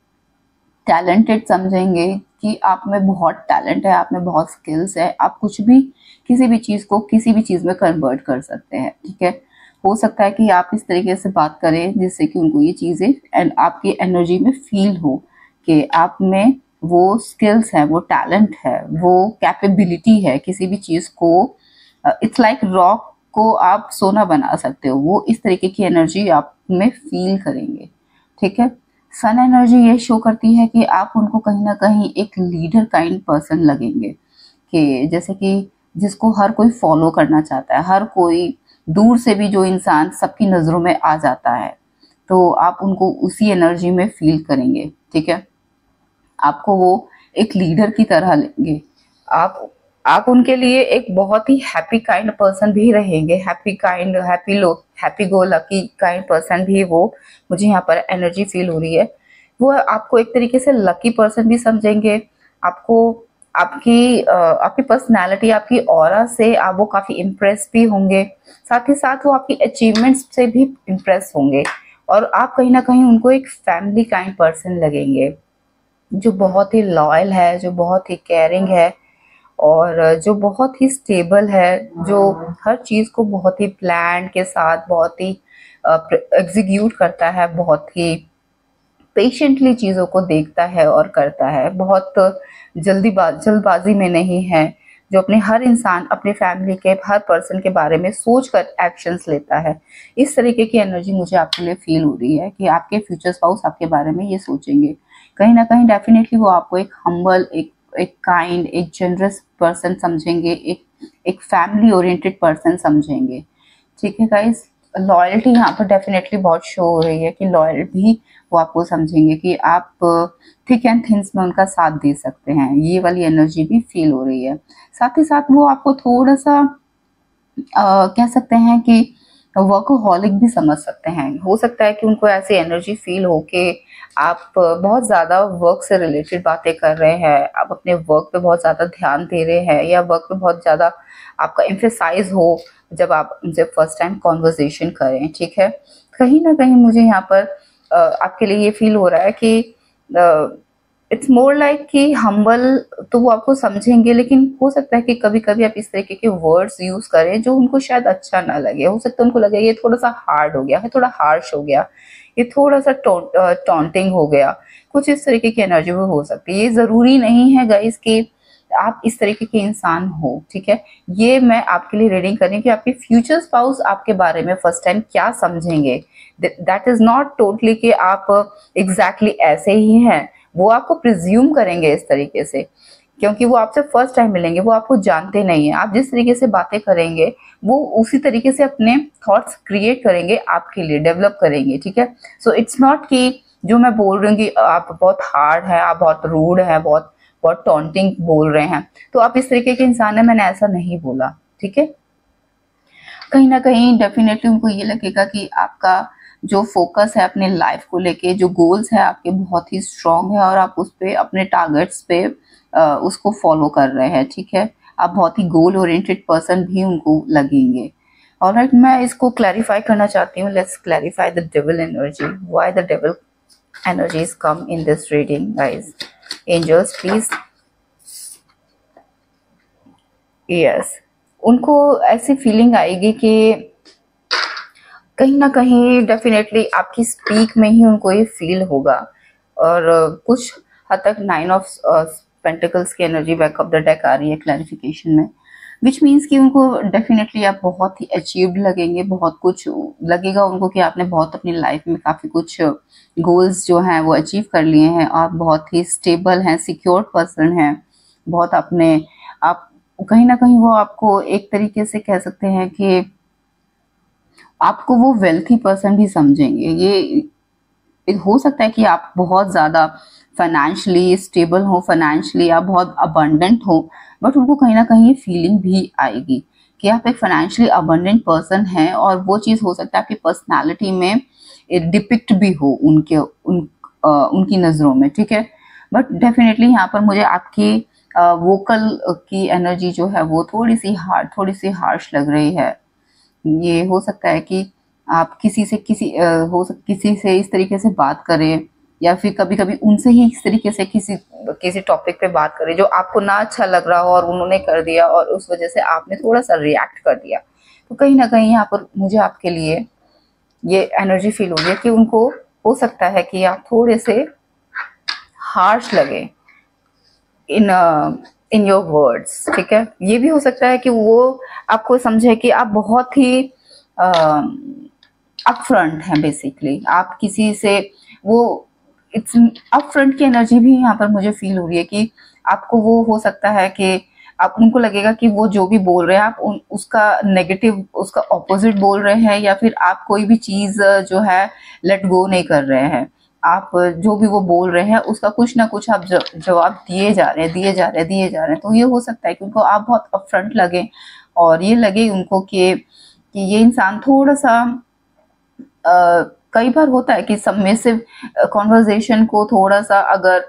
टैलेंटेड समझेंगे, कि आप में बहुत टैलेंट है, आप में बहुत स्किल्स है, आप कुछ भी किसी भी चीज़ को किसी भी चीज़ में कन्वर्ट कर सकते हैं, ठीक है। हो सकता है कि आप इस तरीके से बात करें जिससे कि उनको ये चीज़ें एंड आपकी एनर्जी में फील हो कि आप में वो स्किल्स है, वो टैलेंट है, वो कैपेबिलिटी है किसी भी चीज़ को। इट्स लाइक रॉक को आप सोना बना सकते हो, वो इस तरीके की एनर्जी आप में फील करेंगे, ठीक है। सन एनर्जी ये शो करती है कि आप उनको कहीं ना कहीं एक लीडर काइंड पर्सन लगेंगे, कि जैसे कि जिसको हर कोई फॉलो करना चाहता है, हर कोई दूर से भी जो इंसान सबकी नज़रों में आ जाता है, तो आप उनको उसी एनर्जी में फील करेंगे, ठीक है। आपको वो एक लीडर की तरह लेंगे। आप उनके लिए एक बहुत ही हैप्पी काइंड पर्सन भी रहेंगे, happy go lucky kind person भी वो मुझे यहाँ पर एनर्जी फील हो रही है। वो आपको एक तरीके से लकी पर्सन भी समझेंगे। आपको आपकी पर्सनालिटी, आपकी ऑरा से आप वो काफ़ी इम्प्रेस भी होंगे। साथ ही साथ वो आपकी अचीवमेंट्स से भी इम्प्रेस होंगे और आप कहीं ना कहीं उनको एक फैमिली काइंड पर्सन लगेंगे, जो बहुत ही लॉयल है, जो बहुत ही केयरिंग है और जो बहुत ही स्टेबल है, जो हर चीज़ को बहुत ही प्लान के साथ बहुत ही एग्जीक्यूट करता है, बहुत ही पेशेंटली चीज़ों को देखता है और करता है, बहुत जल्दबाजी में नहीं है, जो अपने हर इंसान, अपने फैमिली के हर पर्सन के बारे में सोच कर एक्शंस लेता है। इस तरीके की एनर्जी मुझे आपके लिए फील हो रही है कि आपके फ्यूचर स्पाउस आपके बारे में ये सोचेंगे। कहीं ना कहीं डेफिनेटली वो आपको एक हम्बल, एक काइंड, एक जनरस पर्सन समझेंगे, एक फैमिली ओरिएंटेड पर्सन समझेंगे, ठीक है गाइस। लॉयल्टी यहाँ पर डेफिनेटली बहुत शो हो रही है कि लॉयल भी वो आपको समझेंगे कि आप थिक एंड थिन्स में उनका साथ दे सकते हैं, ये वाली एनर्जी भी फील हो रही है। साथ ही साथ वो आपको थोड़ा सा कह सकते हैं कि वर्कोहॉलिक भी समझ सकते हैं। हो सकता है कि उनको ऐसी एनर्जी फील हो कि आप बहुत ज़्यादा वर्क से रिलेटेड बातें कर रहे हैं, आप अपने वर्क पे बहुत ज़्यादा ध्यान दे रहे हैं या वर्क पे बहुत ज़्यादा आपका एम्फेसाइज हो जब आप उनसे फर्स्ट टाइम कॉन्वर्जेशन करें, ठीक है। कहीं ना कहीं मुझे यहाँ पर आपके लिए ये फील हो रहा है कि इट्स मोर लाइक कि हम्बल तो वो आपको समझेंगे, लेकिन हो सकता है कि कभी कभी आप इस तरीके के वर्ड्स यूज करें जो उनको शायद अच्छा ना लगे। हो सकता है उनको लगे ये थोड़ा सा हार्ड हो गया है, थोड़ा हार्श हो गया, ये थोड़ा सा टॉन्टिंग हो गया, कुछ इस तरीके की एनर्जी भी हो सकती है। ये जरूरी नहीं है गाइस कि आप इस तरीके के इंसान हो, ठीक है। ये मैं आपके लिए रीडिंग करें कि आपके फ्यूचर स्पाउस आपके बारे में फर्स्ट टाइम क्या समझेंगे। दैट इज नॉट टोटली कि आप एग्जैक्टली ऐसे ही हैं, वो आपको प्रिज्यूम करेंगे इस तरीके से, क्योंकि वो आपसे फर्स्ट टाइम मिलेंगे, वो आपको जानते नहीं है। आप जिस तरीके से बातें करेंगे वो उसी तरीके से अपने थॉट्स क्रिएट करेंगे, आपके लिए डेवलप करेंगे, ठीक है। सो इट्स नॉट कि जो मैं बोल रही हूँ कि आप बहुत हार्ड है, आप बहुत रूड है, बहुत बहुत टॉन्टिंग बोल रहे हैं, तो आप इस तरीके के इंसान है, मैंने ऐसा नहीं बोला, ठीक है। कहीं ना कहीं डेफिनेटली उनको ये लगेगा कि आपका जो फोकस है अपने लाइफ को लेके, जो गोल्स है आपके बहुत ही स्ट्रांग है और आप उस पे अपने टारगेट्स पे उसको फॉलो कर रहे हैं, ठीक है। आप बहुत ही गोल ओरिएंटेड पर्सन भी उनको लगेंगे। ऑलराइट, मैं इसको क्लैरिफाई करना चाहती हूँ। Let's clarify the devil energy, why the devil energies come in this reading guys. Angels please. yes, उनको ऐसी फीलिंग आएगी कि कहीं ना कहीं डेफिनेटली आपकी स्पीक में ही उनको ये फील होगा और कुछ हद तक 9 ऑफ पेंटिकल्स की energy back of the deck आ रही है क्लैरिफिकेशन में, विच मीन्स कि उनको डेफिनेटली आप बहुत ही अचीव्ड लगेंगे, बहुत कुछ लगेगा उनको कि आपने बहुत अपनी लाइफ में काफ़ी कुछ गोल्स जो हैं वो अचीव कर लिए हैं, आप बहुत ही स्टेबल हैं, सिक्योर पर्सन हैं, बहुत अपने आप कहीं ना कहीं वो आपको एक तरीके से कह सकते हैं कि आपको वो वेल्थी पर्सन भी समझेंगे। ये हो सकता है कि आप बहुत ज़्यादा फाइनेंशियली स्टेबल हो, फाइनेंशियली आप बहुत अबंडेंट हो, बट उनको कहीं ना कहीं फीलिंग भी आएगी कि आप एक फाइनेंशियली अबंडेंट पर्सन हैं और वो चीज़ हो सकता है आपकी पर्सनालिटी में डिपिक्ट भी हो उनकी नज़रों में, ठीक है। बट डेफिनेटली यहाँ पर मुझे आपकी वोकल की एनर्जी जो है वो थोड़ी सी हार्श लग रही है। ये हो सकता है कि आप किसी से इस तरीके से बात करें या फिर कभी कभी उनसे ही इस तरीके से किसी किसी टॉपिक पे बात करें जो आपको ना अच्छा लग रहा हो और उन्होंने कर दिया और उस वजह से आपने थोड़ा सा रिएक्ट कर दिया। तो कहीं ना कहीं यहाँ पर मुझे आपके लिए ये एनर्जी फील हो रही है कि उनको हो सकता है कि आप थोड़े से हार्श लगे इन इन योर वर्ड्स, ठीक है। ये भी हो सकता है कि वो आपको समझे कि आप बहुत ही अपफ्रंट हैं, बेसिकली आप किसी से वो इट्स अपफ्रंट की एनर्जी भी यहाँ पर मुझे फील हो रही है कि आपको वो हो सकता है कि आप उनको लगेगा कि वो जो भी बोल रहे हैं आप उसका नेगेटिव उसका ऑपोजिट बोल रहे हैं, या फिर आप कोई भी चीज जो है लेट गो नहीं कर रहे हैं। आप जो भी वो बोल रहे हैं उसका कुछ ना कुछ आप जवाब दिए जा रहे हैं, दिए जा रहे हैं, दिए जा रहे हैं। तो ये हो सकता है कि उनको आप बहुत अपफ्रंट लगे और ये लगे उनको कि ये इंसान थोड़ा सा कई बार होता है कि सबमिसिव कॉन्वर्जेशन को थोड़ा सा अगर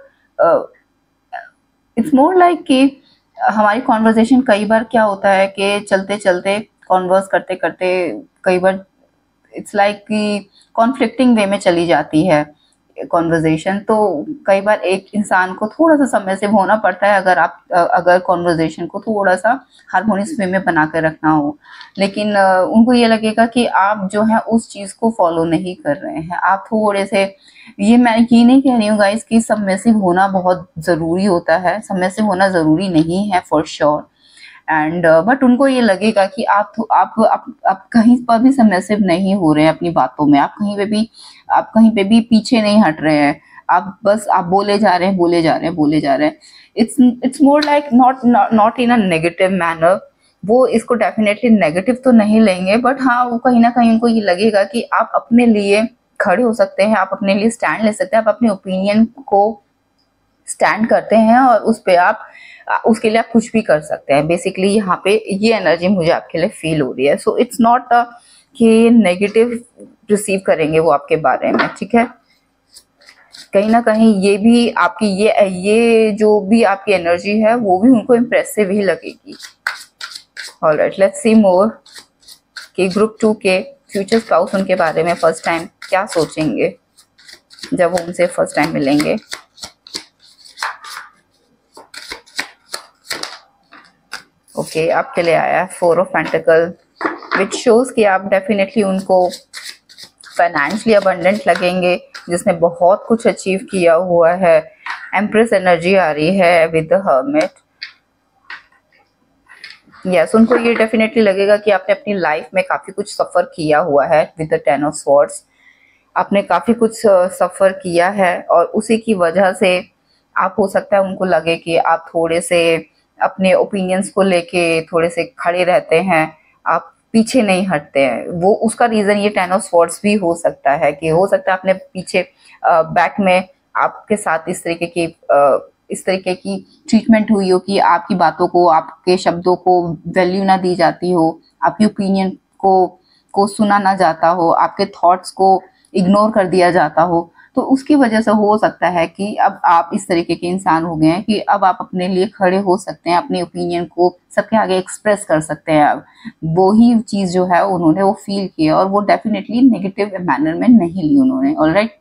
इट्स मोर लाइक कि हमारी कॉन्वर्जेशन कई बार क्या होता है कि चलते चलते कॉन्वर्स करते करते कई बार इट्स लाइक कि कॉन्फ्लिक्टिंग वे में चली जाती है कॉन्वर्जेशन। तो कई बार एक इंसान को थोड़ा सा सबमिसिव होना पड़ता है अगर कॉन्वर्जेशन को थोड़ा सा हार्मोनियस वे में बना कर रखना हो। लेकिन उनको ये लगेगा कि आप जो है उस चीज को फॉलो नहीं कर रहे हैं, आप थोड़े से ये मैं ये नहीं कह रही हूँ गाइस कि सबमिसिव होना बहुत जरूरी होता है, सबमिसिव होना जरूरी नहीं है फॉर श्योर। एंड बट उनको ये लगेगा कि आप कहीं पर भी सबमिसिव नहीं हो रहे हैं अपनी बातों में, आप कहीं पे भी पीछे नहीं हट रहे हैं, आप बोले जा रहे हैं, बोले जा रहे हैं, बोले जा रहे हैं। It's more like not in a negative manner. वो इसको डेफिनेटली नेगेटिव तो नहीं लेंगे, बट हाँ वो कहीं ना कहीं उनको ये लगेगा कि आप अपने लिए खड़े हो सकते हैं, आप अपने लिए स्टैंड ले सकते हैं, आप अपने ओपिनियन को स्टैंड करते हैं और उस पे आप उसके लिए आप कुछ भी कर सकते हैं। बेसिकली यहाँ पे ये एनर्जी मुझे आपके लिए फील हो रही है। सो इट्स नॉट कि नेगेटिव रिसीव करेंगे वो आपके बारे में, ठीक है। कहीं ना कहीं ये भी आपकी ये जो भी आपकी एनर्जी है वो भी उनको इम्प्रेसिव ही लगेगी। ऑलराइट, लेट्स सी मोर कि ग्रुप 2 के फ्यूचर स्पाउस उनके बारे में फर्स्ट टाइम क्या सोचेंगे जब वो उनसे फर्स्ट टाइम मिलेंगे। ओके, आपके लिए आया 4 ऑफ पेंटिकल विच शोज कि आप डेफिनेटली उनको फाइनेंशियली अबंडेंट लगेंगे, जिसने बहुत कुछ अचीव किया हुआ है। एम्प्रेस एनर्जी आ रही है विद द हर्मिट। यस, उनको ये डेफिनेटली लगेगा कि आपने अपनी लाइफ में काफी कुछ सफर किया हुआ है विद द 10 ऑफ स्वॉर्ड्स। आपने काफी कुछ सफर किया है और उसी की वजह से आप हो सकता है उनको लगे कि आप थोड़े से अपने ओपिनियंस को लेके थोड़े से खड़े रहते हैं, आप पीछे नहीं हटते हैं। वो उसका रीजन ये 10 ऑफ स्वॉर्ड्स भी हो सकता है कि हो सकता है आपने पीछे बैक में आपके साथ इस तरीके की ट्रीटमेंट हुई हो कि आपकी बातों को, आपके शब्दों को वैल्यू ना दी जाती हो, आपकी ओपिनियन को सुना ना जाता हो, आपके थॉट्स को इग्नोर कर दिया जाता हो। तो उसकी वजह से हो सकता है कि अब आप इस तरीके के इंसान हो गए हैं कि अब आप अपने लिए खड़े हो सकते हैं, अपने ओपिनियन को सबके आगे एक्सप्रेस कर सकते हैं। अब वो ही चीज जो है उन्होंने वो फील किया और वो डेफिनेटली नेगेटिव मैनर में नहीं ली उन्होंने। ऑलराइट,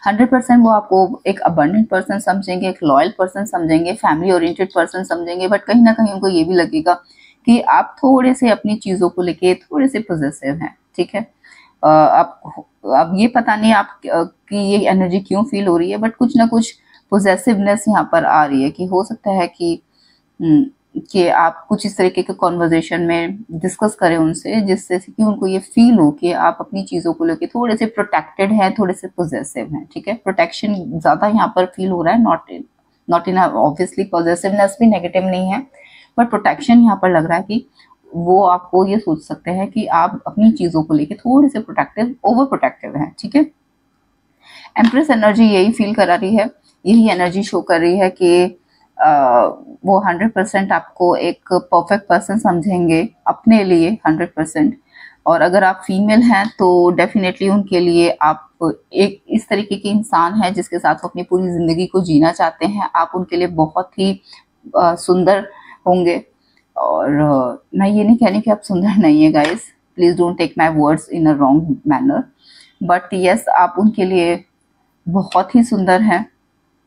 100% वो आपको एक अबंडेंट पर्सन समझेंगे, एक लॉयल पर्सन समझेंगे, फैमिली ओरिएंटेड पर्सन समझेंगे, बट कहीं ना कहीं उनको ये भी लगेगा कि आप थोड़े से अपनी चीजों को लेके थोड़े से पॉजिटिव हैं, ठीक है। अब ये पता नहीं आप की ये एनर्जी क्यों फील हो रही है, बट कुछ ना कुछ पोजेसिवनेस यहाँ पर आ रही है कि हो सकता है कि आप कुछ इस तरीके के कॉन्वर्जेशन में डिस्कस करें उनसे, जिससे कि उनको ये फील हो कि आप अपनी चीजों को लेके थोड़े से प्रोटेक्टेड हैं, थोड़े से पोजेसिव हैं, ठीक है। प्रोटेक्शन ज्यादा यहाँ पर फील हो रहा है, नॉट इन ऑब्वियसली पॉजिटिवनेस भी नेगेटिव नहीं है, बट प्रोटेक्शन यहाँ पर लग रहा है कि वो आपको ये सोच सकते हैं कि आप अपनी चीजों को लेके थोड़े से ओवर प्रोटेक्टिव हैं, ठीक है। एम्प्रेस एनर्जी यही फील करा रही है, यही एनर्जी शो कर रही है कि वो 100% आपको एक परफेक्ट पर्सन समझेंगे अपने लिए 100%। और अगर आप फीमेल हैं तो डेफिनेटली उनके लिए आप एक इस तरीके के इंसान हैं जिसके साथ वो अपनी पूरी जिंदगी को जीना चाहते हैं। आप उनके लिए बहुत ही सुंदर होंगे। और मैं ये नहीं कहनी कि आप सुंदर नहीं है guys, please don't take my words in a wrong manner, but yes आप उनके लिए बहुत ही सुंदर हैं।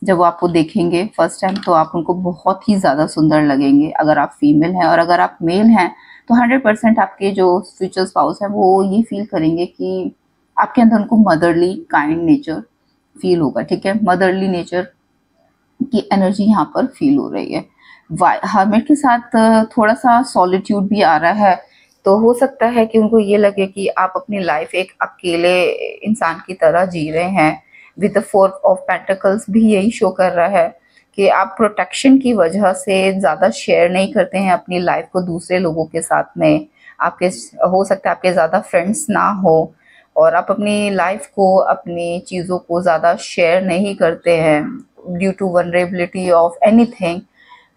जब वो आपको देखेंगे फर्स्ट टाइम तो आप उनको बहुत ही ज़्यादा सुंदर लगेंगे, अगर आप फीमेल हैं। और अगर आप मेल हैं तो 100% आपके जो फ्यूचर स्पाउस हैं वो ये फील करेंगे कि आपके अंदर उनको मदरली काइंड नेचर फील होगा, ठीक है। मदरली नेचर की एनर्जी यहाँ पर फील हो रही है। हर्मिट के साथ थोड़ा सा सॉलिट्यूड भी आ रहा है, तो हो सकता है कि उनको ये लगे कि आप अपनी लाइफ एक अकेले इंसान की तरह जी रहे हैं। विद द 4 ऑफ पेंटिकल्स भी यही शो कर रहा है कि आप प्रोटेक्शन की वजह से ज़्यादा शेयर नहीं करते हैं अपनी लाइफ को दूसरे लोगों के साथ में। आपके हो सकता है आपके ज़्यादा फ्रेंड्स ना हो और आप अपनी लाइफ को, अपनी चीज़ों को ज़्यादा शेयर नहीं करते हैं due to vulnerability of anything.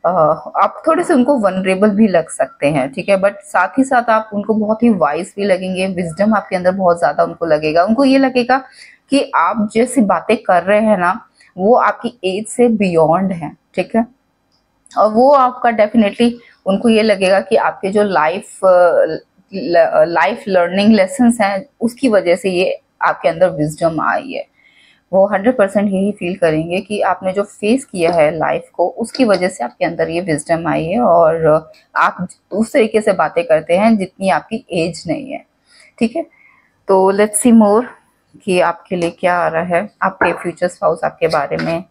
आप थोड़े से उनको वनरेबल भी लग सकते हैं, ठीक है। बट साथ ही साथ आप उनको बहुत ही वाइज भी लगेंगे, विजडम आपके अंदर बहुत ज़्यादा उनको लगेगा। उनको ये लगेगा कि आप जैसी बातें कर रहे हैं ना वो आपकी एज से बियॉन्ड है, ठीक है। और वो आपका डेफिनेटली उनको ये लगेगा कि आपके जो लाइफ लर्निंग लेसन्स हैं उसकी वजह से ये आपके अंदर विजडम आई है। वो 100% यही फील करेंगे कि आपने जो फेस किया है लाइफ को उसकी वजह से आपके अंदर ये विजडम आई है और आप उस तरीके से बातें करते हैं जितनी आपकी एज नहीं है, ठीक है। तो लेट्स सी मोर कि आपके लिए क्या आ रहा है। आपके फ्यूचर स्पाउस आपके बारे में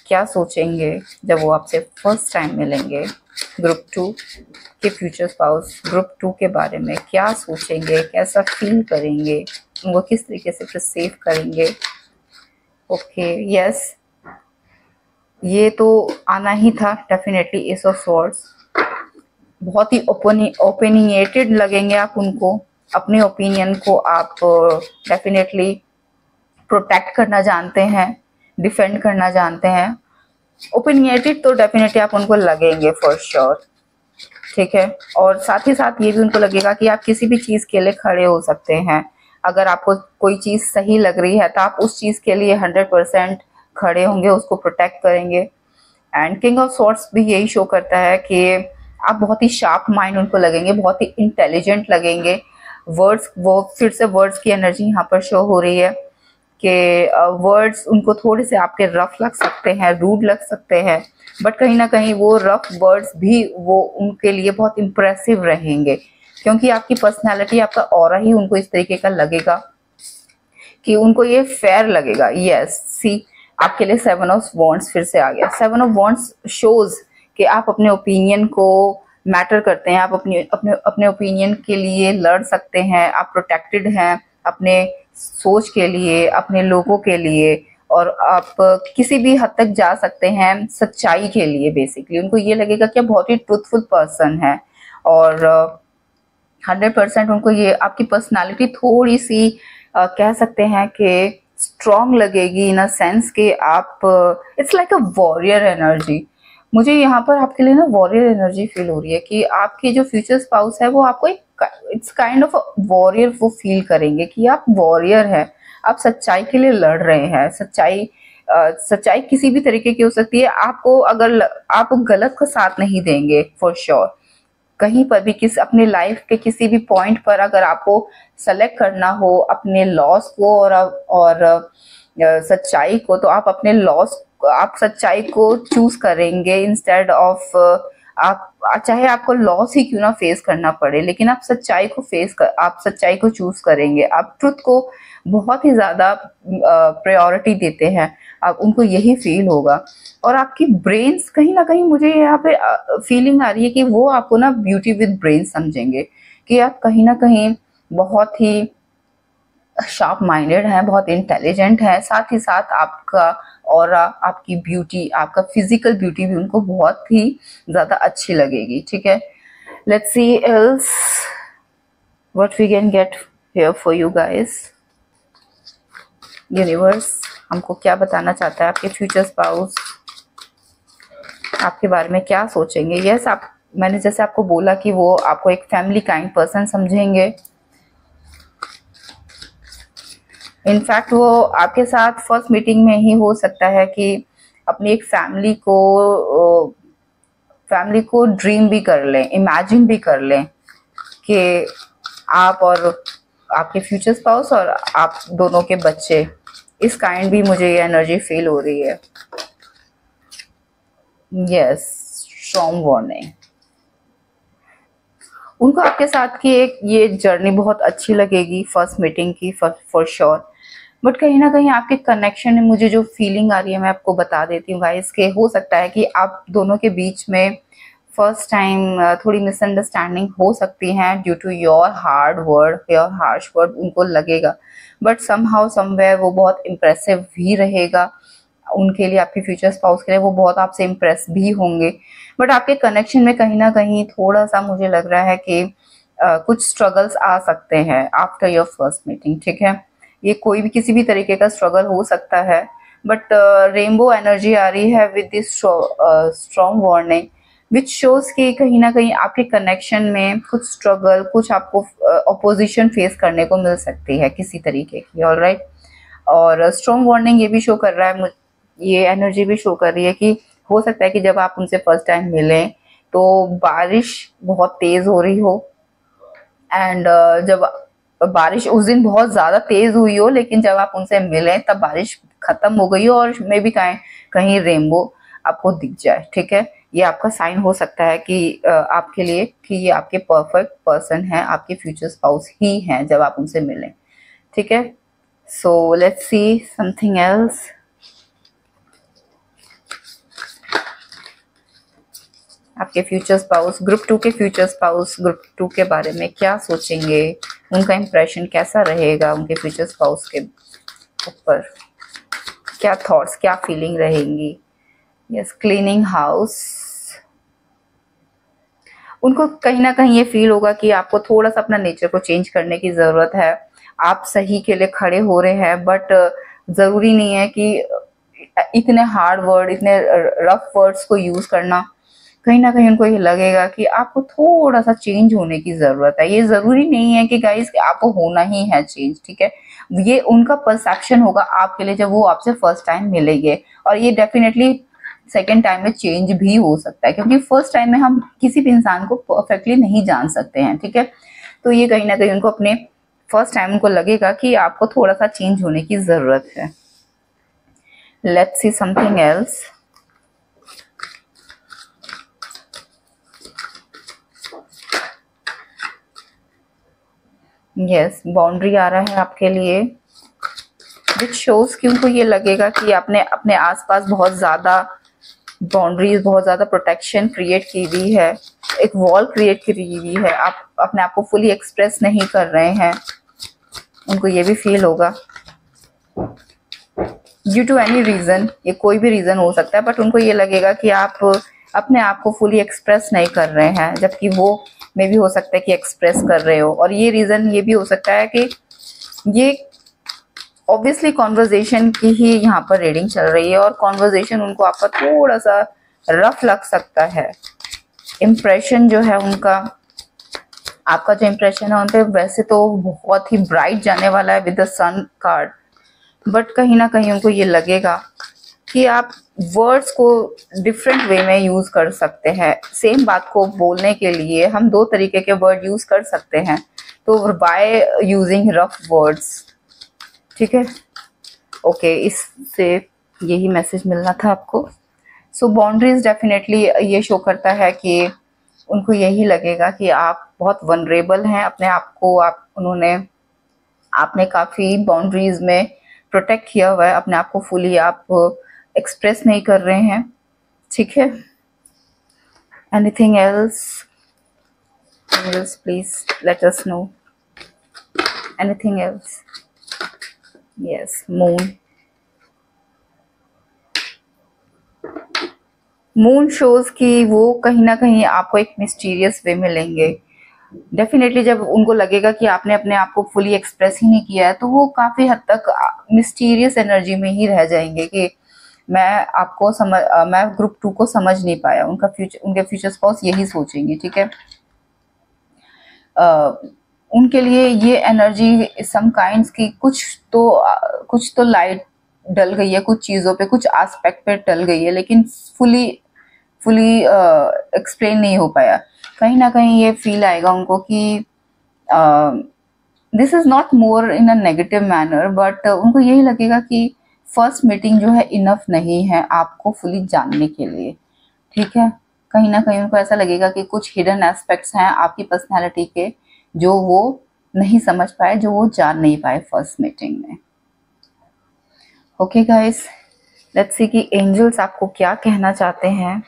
क्या सोचेंगे जब वो आपसे फर्स्ट टाइम मिलेंगे। ग्रुप 2 के फ्यूचर स्पाउस ग्रुप 2 के बारे में क्या सोचेंगे, कैसा फील करेंगे, उनको किस तरीके से परसीव करेंगे। ओके यस, ये तो आना ही था डेफिनेटली। एस ऑफ स्वॉर्ड्स, बहुत ही ओपिनिएटेड लगेंगे आप उनको। अपने ओपिनियन को आप डेफिनेटली प्रोटेक्ट करना जानते हैं, डिफेंड करना जानते हैं। ओपिनिएटेड तो डेफिनेटली आप उनको लगेंगे फॉर श्योर, ठीक है। और साथ ही साथ ये भी उनको लगेगा कि आप किसी भी चीज़ के लिए खड़े हो सकते हैं। अगर आपको कोई चीज़ सही लग रही है तो आप उस चीज़ के लिए 100% खड़े होंगे, उसको प्रोटेक्ट करेंगे। एंड किंग ऑफ स्वॉर्ड्स भी यही शो करता है कि आप बहुत ही शार्प माइंड उनको लगेंगे, बहुत ही इंटेलिजेंट लगेंगे। वर्ड्स, वो फिर से वर्ड्स की एनर्जी यहाँ पर शो हो रही है कि वर्ड्स उनको थोड़े से आपके रफ लग सकते हैं, रूड लग सकते हैं, बट कहीं ना कहीं वो रफ वर्ड्स भी वो उनके लिए बहुत इम्प्रेसिव रहेंगे क्योंकि आपकी पर्सनैलिटी, आपका ऑरा ही उनको इस तरीके का लगेगा कि उनको ये फेयर लगेगा। यस सी, आपके लिए 7 ऑफ वॉन्ड्स फिर से आ गया। 7 ऑफ वॉन्ड्स शोज कि आप अपने ओपिनियन को मैटर करते हैं, आप अपने ओपिनियन के लिए लड़ सकते हैं, आप प्रोटेक्टेड हैं अपने सोच के लिए, अपने लोगों के लिए, और आप किसी भी हद तक जा सकते हैं सच्चाई के लिए। बेसिकली उनको ये लगेगा कि आप बहुत ही ट्रूथफुल पर्सन है और 100% उनको ये आपकी पर्सनालिटी थोड़ी सी कह सकते हैं कि स्ट्रॉन्ग लगेगी इन अ सेंस कि आप it's like a warrior energy. मुझे यहाँ पर आपके लिए ना वॉरियर एनर्जी फील हो रही है कि आपकी जो फ्यूचर स्पाउस है वो आपको एक इट्स काइंड ऑफ वॉरियर वो फील करेंगे कि आप वॉरियर हैं, आप सच्चाई के लिए लड़ रहे हैं। सच्चाई किसी भी तरीके की हो सकती है। आपको अगर आप गलत का साथ नहीं देंगे फॉर श्योर। कहीं पर भी अपने लाइफ के किसी भी पॉइंट पर अगर आपको सेलेक्ट करना हो अपने लॉस को और सच्चाई को, तो आप अपने लॉस, आप सच्चाई को चूज करेंगे इंस्टेड ऑफ आप, चाहे आपको लॉस ही क्यों ना फेस करना पड़े, लेकिन आप सच्चाई को आप सच्चाई को चूज करेंगे। आप ट्रुथ को बहुत ही ज्यादा प्रायोरिटी देते हैं, आप उनको यही फील होगा। और आपकी ब्रेन्स कहीं ना कहीं मुझे यहाँ पे फीलिंग आ रही है कि वो आपको ना ब्यूटी विद ब्रेन समझेंगे कि आप कहीं ना कहीं बहुत ही शार्प माइंडेड हैं, बहुत इंटेलिजेंट हैं। साथ ही साथ आपका ऑरा, आपकी ब्यूटी, आपका फिजिकल ब्यूटी भी उनको बहुत ही ज्यादा अच्छी लगेगी, ठीक है। Let's see else what we can get here for you guys. Universe हमको क्या बताना चाहता है, आपके फ्यूचर स्पाउस आपके बारे में क्या सोचेंगे। यस, मैंने जैसे आपको बोला कि वो आपको एक फैमिली काइंड पर्सन समझेंगे। इनफैक्ट वो आपके साथ फर्स्ट मीटिंग में ही हो सकता है कि अपनी एक फैमिली को ड्रीम भी कर लें, इमेजिन भी कर लें कि आप और आपके फ्यूचर स्पाउस और आप दोनों के बच्चे इस काइंड भी मुझे ये एनर्जी फील हो रही है। Yes, strong warning. उनको आपके साथ की एक ये जर्नी बहुत अच्छी लगेगी, फर्स्ट मीटिंग की, फॉर श्योर। बट कहीं ना कहीं आपके कनेक्शन में मुझे जो फीलिंग आ रही है मैं आपको बता देती हूँ गाइस, के हो सकता है कि आप दोनों के बीच में फर्स्ट टाइम थोड़ी मिसअंडरस्टैंडिंग हो सकती है due to your hard word, your harsh word, उनको लगेगा। बट समहाउ समवेयर वो बहुत इम्प्रेसिव भी रहेगा उनके लिए, आपके फ्यूचर स्पाउस के लिए वो बहुत आपसे इम्प्रेस भी होंगे। बट आपके कनेक्शन में कहीं ना कहीं थोड़ा सा मुझे लग रहा है कि कुछ स्ट्रगल्स आ सकते हैं आफ्टर योर फर्स्ट मीटिंग, ठीक है। ये कोई भी किसी भी तरीके का स्ट्रगल हो सकता है, बट रेनबो एनर्जी आ रही है with this strong warning which shows कि कहीं ना कहीं आपके कनेक्शन में कुछ स्ट्रगल, कुछ आपको ऑपोजिशन फेस करने को मिल सकती है किसी तरीके की, ऑलराइट। और स्ट्रॉन्ग वार्निंग ये भी शो कर रहा है, ये एनर्जी भी शो कर रही है कि हो सकता है कि जब आप उनसे फर्स्ट टाइम मिलें तो बारिश बहुत तेज हो रही हो, एंड जब बारिश उस दिन बहुत ज्यादा तेज हुई हो, लेकिन जब आप उनसे मिले तब बारिश खत्म हो गई हो और मे भी कहीं रेनबो आपको दिख जाए, ठीक है। ये आपका साइन हो सकता है कि आपके लिए कि ये आपके परफेक्ट पर्सन है, आपके फ्यूचर स्पाउस ही हैं जब आप उनसे मिलें, ठीक है। So let's see something else. आपके फ्यूचर स्पाउस, ग्रुप 2 के फ्यूचर स्पाउस ग्रुप 2 के बारे में क्या सोचेंगे, उनका इंप्रेशन कैसा रहेगा, उनके फ्यूचर स्पाउस के ऊपर क्या थॉट्स, क्या फीलिंग रहेंगी। Yes, cleaning house. उनको कहीं ना कहीं ये फील होगा कि आपको थोड़ा सा अपना नेचर को चेंज करने की जरूरत है। आप सही के लिए खड़े हो रहे हैं, बट जरूरी नहीं है कि इतने हार्ड वर्ड, इतने रफ वर्ड्स को यूज करना। कहीं ना कहीं उनको ये लगेगा कि आपको थोड़ा सा चेंज होने की जरूरत है। ये जरूरी नहीं है कि गाइस आपको होना ही है चेंज, ठीक है। ये उनका परसेप्शन होगा आपके लिए जब वो आपसे फर्स्ट टाइम मिलेंगे, और ये डेफिनेटली सेकेंड टाइम में चेंज भी हो सकता है, क्योंकि फर्स्ट टाइम में हम किसी भी इंसान को परफेक्टली नहीं जान सकते हैं, ठीक है। तो ये कहीं ना कहीं उनको अपने फर्स्ट टाइम उनको लगेगा कि आपको थोड़ा सा चेंज होने की जरूरत है। Let's see something else. Yes, boundary आ रहा है आपके लिए विच शोज कि उनको ये लगेगा कि आपने अपने आसपास बहुत ज्यादा बाउंड्रीज, बहुत ज्यादा प्रोटेक्शन क्रिएट की हुई है, एक वॉल क्रिएट की हुई है। आप अपने आप को फुली एक्सप्रेस नहीं कर रहे हैं, उनको ये भी फील होगा ड्यू टू एनी रीजन। ये कोई भी रीजन हो सकता है, बट उनको ये लगेगा कि आप अपने आप को फुली एक्सप्रेस नहीं कर रहे हैं, जबकि वो में भी हो सकता है कि एक्सप्रेस कर रहे हो। और ये रीजन ये भी हो सकता है कि ये ऑब्वियसली कॉन्वर्जेशन की ही यहाँ पर रीडिंग चल रही है, और कॉन्वर्जेशन उनको आपका थोड़ा सा रफ लग सकता है। इम्प्रेशन जो है उनका, आपका जो इम्प्रेशन है उन पे वैसे तो बहुत ही ब्राइट जाने वाला है with the sun card, but कहीं ना कहीं उनको ये लगेगा कि आप वर्ड्स को डिफरेंट वे में यूज कर सकते हैं। सेम बात को बोलने के लिए हम दो तरीके के वर्ड यूज कर सकते हैं, तो बाय यूजिंग रफ वर्ड्स, ठीक है। ओके, इससे यही मैसेज मिलना था आपको। सो बाउंड्रीज डेफिनेटली ये शो करता है कि उनको यही लगेगा कि आप बहुत वनरेबल हैं अपने आप को, आपने काफी बाउंड्रीज में प्रोटेक्ट किया हुआ है अपने आप को, फुली आप एक्सप्रेस नहीं कर रहे हैं, ठीक है। Anything else please let us know, anything else. Yes, moon shows कि वो कहीं ना कहीं आपको एक मिस्टीरियस वे में लेंगे। डेफिनेटली जब उनको लगेगा कि आपने अपने आप को फुली एक्सप्रेस ही नहीं किया है, तो वो काफी हद तक मिस्टीरियस एनर्जी में ही रह जाएंगे कि मैं ग्रुप 2 को समझ नहीं पाया। उनके फ्यूचर स्पाउस यही सोचेंगे, ठीक है। उनके लिए ये एनर्जी सम काइंड्स की कुछ तो लाइट डल गई है, कुछ चीजों पे, कुछ एस्पेक्ट पे डल गई है, लेकिन फुली एक्सप्लेन नहीं हो पाया। कहीं ना कहीं ये फील आएगा उनको कि this is not more in a negative manner, but उनको यही लगेगा कि फर्स्ट मीटिंग जो है इनफ नहीं है आपको फुली जानने के लिए, ठीक है। कहीं ना कहीं उनको ऐसा लगेगा कि कुछ हिडन एस्पेक्ट्स हैं आपकी पर्सनैलिटी के जो वो नहीं समझ पाए, जो वो जान नहीं पाए फर्स्ट मीटिंग में। ओके गाइस, लेट्स सी कि एंजल्स आपको क्या कहना चाहते हैं।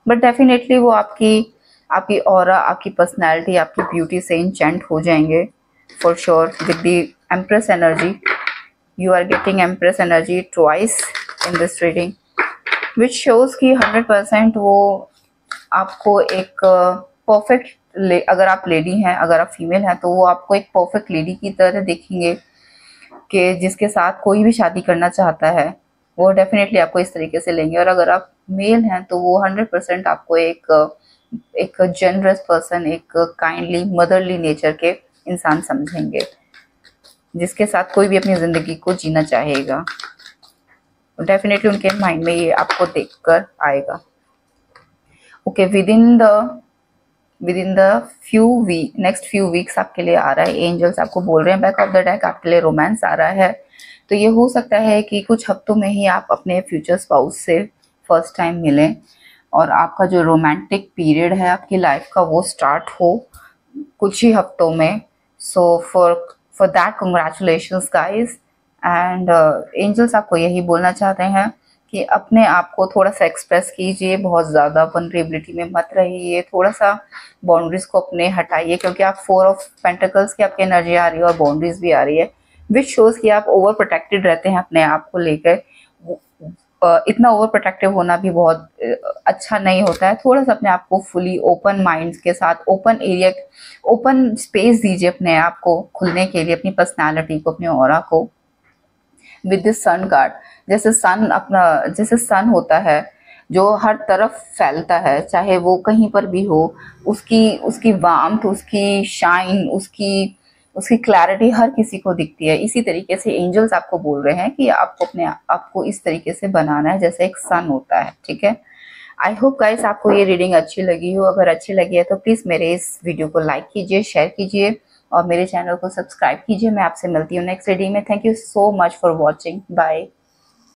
बट डेफिनेटली वो आपकी ऑरा, आपकी पर्सनैलिटी, आपकी ब्यूटी से इंचेंट हो जाएंगे for sure with the empress energy. You are getting empress energy twice in this reading, which shows कि 100% वो आपको एक परफेक्ट, अगर आप लेडी हैं, अगर आप फीमेल हैं, तो वो आपको एक परफेक्ट लेडी की तरह देखेंगे कि जिसके साथ कोई भी शादी करना चाहता है वो डेफिनेटली आपको इस तरीके से लेंगे। और अगर आप मेल हैं तो वो 100% आपको एक जनरस पर्सन, एक काइंडली मदरली नेचर के इंसान समझेंगे जिसके साथ कोई भी अपनी जिंदगी को जीना चाहेगा। डेफिनेटली उनके माइंड में ये आपको देखकर आएगा। Okay, with in the next few weeks आपके लिए आ रहा है, एंजल्स आपको बोल रहे हैं बैक ऑफ द डेक आपके लिए रोमांस आ रहा है। तो ये हो सकता है कि कुछ हफ्तों में ही आप अपने फ्यूचर स्पाउस से फर्स्ट टाइम मिलें और आपका जो रोमांटिक पीरियड है आपकी लाइफ का वो स्टार्ट हो कुछ ही हफ्तों में। So for that congratulations guys. And angels आपको यही बोलना चाहते हैं कि अपने आप को थोड़ा सा एक्सप्रेस कीजिए, बहुत ज़्यादा वनरेबिलिटी में मत रहिए, थोड़ा सा बाउंड्रीज को अपने हटाइए, क्योंकि आप 4 ऑफ पेंटिकल्स की आपकी एनर्जी आ रही है और बाउंड्रीज भी आ रही है, विच शोज कि आप ओवर प्रोटेक्टेड रहते हैं अपने आप को लेकर। इतना ओवर प्रोटेक्टिव होना भी बहुत अच्छा नहीं होता है। थोड़ा सा अपने आप को फुली ओपन माइंड के साथ, ओपन स्पेस दीजिए अपने आप को खुलने के लिए, अपनी पर्सनैलिटी को, अपने ऑरा को। विद दिस सन कार्ड, जैसे सन होता है जो हर तरफ फैलता है, चाहे वो कहीं पर भी हो, उसकी वार्मथ, उसकी शाइन, उसकी क्लैरिटी हर किसी को दिखती है। इसी तरीके से एंजल्स आपको बोल रहे हैं कि आपको अपने आप को इस तरीके से बनाना है जैसे एक सन होता है, ठीक है। आई होप गाइस आपको ये रीडिंग अच्छी लगी हो। अगर अच्छी लगी है तो प्लीज़ मेरे इस वीडियो को लाइक कीजिए, शेयर कीजिए और मेरे चैनल को सब्सक्राइब कीजिए। मैं आपसे मिलती हूँ नेक्स्ट रीडिंग में। Thank you so much for watching. Bye.